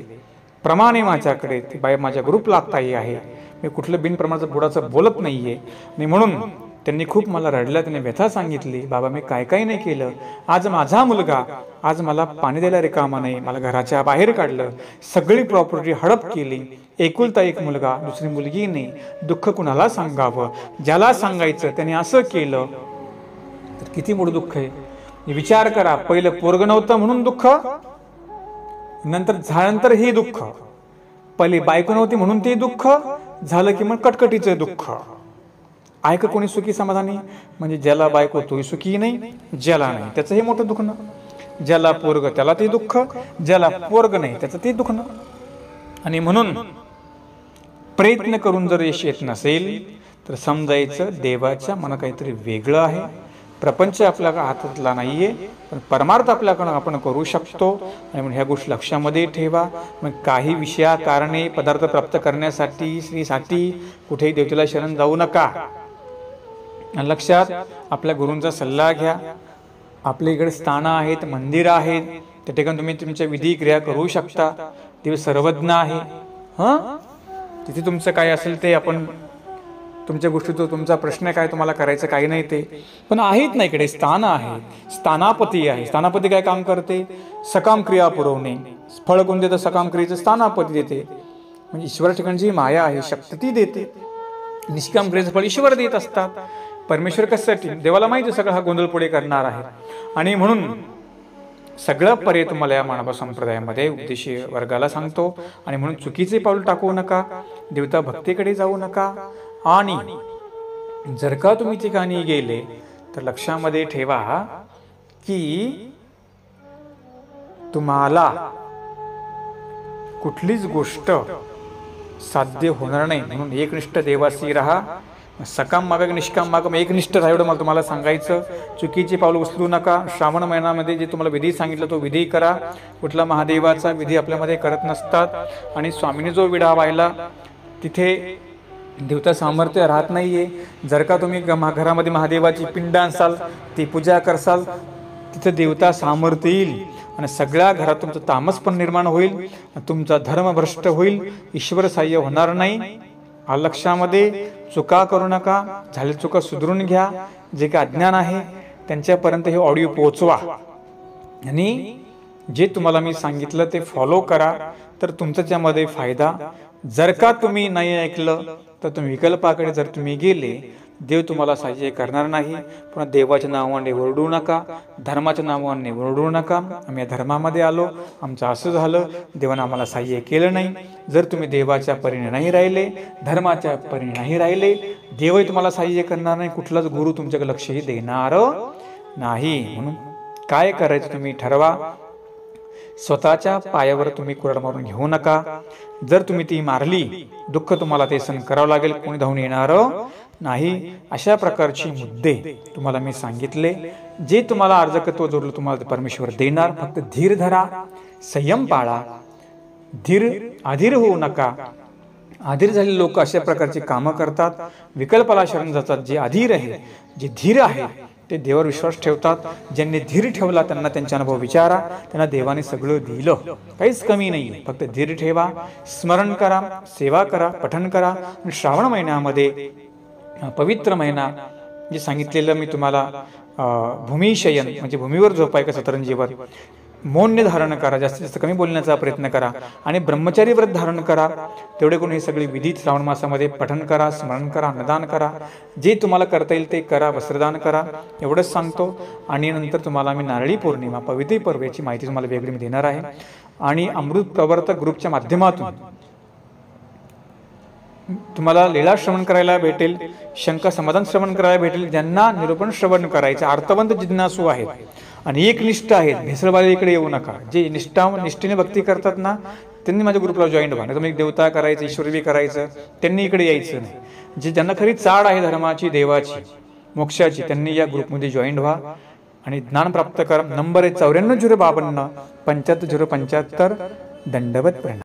प्रमाणे माझ्याकडे ती बाई माझ्या ग्रुपला ताई आहे, मी कुठलं बिनप्रमाणाचं बुडाचं बोलत नाहीये. आणि म्हणून त्यांनी खूप मला रडल्या, त्यांनी व्यथा सांगितली, बाबा मी काय काय नाही केलं, आज माझा मुलगा आज मला पाणी द्यायला रिकामा नाही, मला घराच्या बाहेर काढलं, सगळी प्रॉपर्टी हडप केली, एकुलता एक मुलगा, दुसरी मुलगी नाही, दुःख कुणाला सांगावं, ज्याला सांगायचं त्याने असं केलं तर किती मोठं दुःख आहे. विचार करा, पहिलं पोरग नव्हतं म्हणून दुःख, नंतर झाल्यानंतर हे दुःख, पहिले बायको नव्हती म्हणून ते दुःख, झालं की मग कटकटीचं दुःख. आहे का कोणी सुखी समाधानी? म्हणजे ज्याला बायको तोही सुखी नाही, ज्याला नाही त्याचं हे मोठं दुखणं, ज्याला पोरग त्याला ते दुःख, ज्याला पोरग नाही त्याचं ते दुखणं. आणि म्हणून प्रयत्न करून जर यश येत नसेल तर समजायचं देवाच्या मनात काहीतरी वेगळं आहे. प्रपंच आपल्या हातातला नाहीये, पण परमार्थ आपल्याकडून आपण करू शकतो. आणि म्हणून ह्या गोष्टी लक्षामध्ये ठेवा. मग काही विषया कारणे पदार्थ प्राप्त करण्यासाठी स्त्रीसाठी कुठेही देवतेला शरण जाऊ नका. लक्षात आपल्या गुरूंचा सल्ला घ्या. आपल्या इकडे स्थानं आहेत, मंदिर आहेत, त्या ठिकाणी तुम्ही तुमच्या विधी क्रिया करू शकता. देव सर्वज्ञ आहे. तिथे तुमचं काय असेल ते आपण तुमच्या गोष्टीचा तुमचा प्रश्न काय तुम्हाला करायचं काही नाही ते, पण आहेत ना इकडे स्थान आहे, स्थानापती आहे. स्थानापती काय काम करते? सकाम क्रिया पुरवणे. फळ कोण देतं? सकाम क्रियेचं स्थानापती देते. म्हणजे ईश्वर ठिकाणची माया आहे, शक्ती ती देते. निष्काम क्रियेचं फळ ईश्वर देत असतात. परमेश्वर कशासाठी? देवाला माहिती सगळं हा गोंधळ पुढे करणार आहे. आणि म्हणून सगळं पर्याय तुम्हाला या मानव संप्रदायामध्ये उपदेशी वर्गाला सांगतो. आणि म्हणून चुकीचे पाऊल टाकू नका, देवता भक्तीकडे जाऊ नका. आणि जर का तुम्ही ठिकाणी गेले तर लक्षामध्ये ठेवा की तुम्हाला कुठलीच गोष्ट साध्य होणार नाही. म्हणून एकनिष्ठ देवासी राहा. सकाम मागा निष्काम मागा, एकनिष्ठ राहा, एवढं मला तुम्हाला सांगायचं. चुकीचे पाऊल उचलू नका. श्रावण महिन्यामध्ये जे तुम्हाला विधी सांगितलं तो विधी करा. कुठला महादेवाचा विधी आपल्यामध्ये करत नसतात. आणि स्वामीने जो विडा वाहिला तिथे देवता सामर्थ्य राहत नाहीये. जर का तुम्ही घरामध्ये महादेवाची पिंड असाल, ती पूजा करसाल, तिथे देवता सामर्थ्य येईल आणि सगळ्या घरात तुमचं तामस पण निर्माण होईल, तुमचा धर्म भ्रष्ट होईल, ईश्वर सहाय्य होणार नाही. लक्षामध्ये चुका करू नका. झाले चुका सुधारून घ्या. जे काही अज्ञान आहे त्यांच्यापर्यंत हे ऑडिओ पोहोचवा. आणि जे तुम्हाला मी सांगितलं ते फॉलो करा, तर तुमचा त्यामध्ये फायदा. जर का तुम्ही नाही ऐकलं तर तुम्ही विकल्पाकडे जर तुम्ही गेले, देव तुम्हाला सहाय्य करणार नाही. पुन्हा देवाच्या नावाने ओरडू नका, धर्माच्या नावाने ओरडू नका. आम्ही या धर्मामध्ये आलो, आमचं असं झालं, देवानं आम्हाला सहाय्य केलं नाही. जर तुम्ही देवाच्या परीने नाही राहिले, धर्माच्या परीने नाही राहिले, देवही तुम्हाला सहाय्य करणार नाही. कुठलाच गुरु तुमच्याकडे लक्षही देणार नाही. म्हणून काय करायचं तुम्ही ठरवा. स्वतःच्या पायावर तुम्ही कुऱ्हाड मारून घेऊ नका. जर तुम्ही ती मारली, दुःख तुम्हाला ते सहन करावं लागेल, कोणी धावून येणार नाही. अशा प्रकारचे मुद्दे तुम्हाला मी सांगितले. जे तुम्हाला अर्जकत्व जोडलं तुम्हाला परमेश्वर देणार. फक्त धीर धरा, संयम पाळा, अधीर होऊ नका. अधीर झालेले लोक अशा प्रकारची कामं करतात, विकल्पाला शरण जातात. जे अधीर आहे, जे धीर आहे, ते देवावर विश्वास ठेवतात. ज्यांनी धीर ठेवला त्यांना त्यांचा अनुभव विचारा. त्यांना देवाने सगळं दिलं, काहीच कमी नाही. फक्त धीर ठेवा, स्मरण करा, सेवा करा, पठण करा. श्रावण महिन्यामध्ये पवित्र महिना जे सांगितलेलं मी तुम्हाला, भूमिशयन म्हणजे भूमीवर झोपाय का सतरंजीवर, मौन धारण करा, जास्तीत जास्त कमी बोलण्याचा प्रयत्न करा. आणि ब्रह्मचारी व्रत धारण करा. तेवढे करून हे सगळी विधी श्रावण मासामध्ये पठण करा, स्मरण करा, अन्नदान करा. जे तुम्हाला करता येईल ते करा, वस्त्रदान करा. एवढंच सांगतो. आणि नंतर तुम्हाला मी नारळी पौर्णिमा, पवित्र पर्व याची माहिती तुम्हाला वेगळी मी देणार आहे. आणि अमृत प्रवर्तक ग्रुपच्या माध्यमातून तुम्हाला लीळा श्रवण करायला भेटेल, शंका समाधान श्रवण करायला भेटेल. ज्यांना निरूपण श्रवण करायचं, अर्थवंत जिज्ञासू आहेत आणि एकनिष्ठ आहेत, भेसळवाले इकडे येऊ नका. जे निष्ठेने भक्ती करतात ना, त्यांनी माझ्या ग्रुपला जॉईन व्हा. नाही तर एक देवता करायचं, ईश्वरी करायचं, त्यांनी इकडे यायचं नाही. ज्यांना खरी चाड आहे धर्माची, देवाची, मोक्षाची, त्यांनी या ग्रुपमध्ये जॉईन व्हा आणि ज्ञान प्राप्त करा. नंबर आहे 94 052 75 075. दंडवत प्रणाम.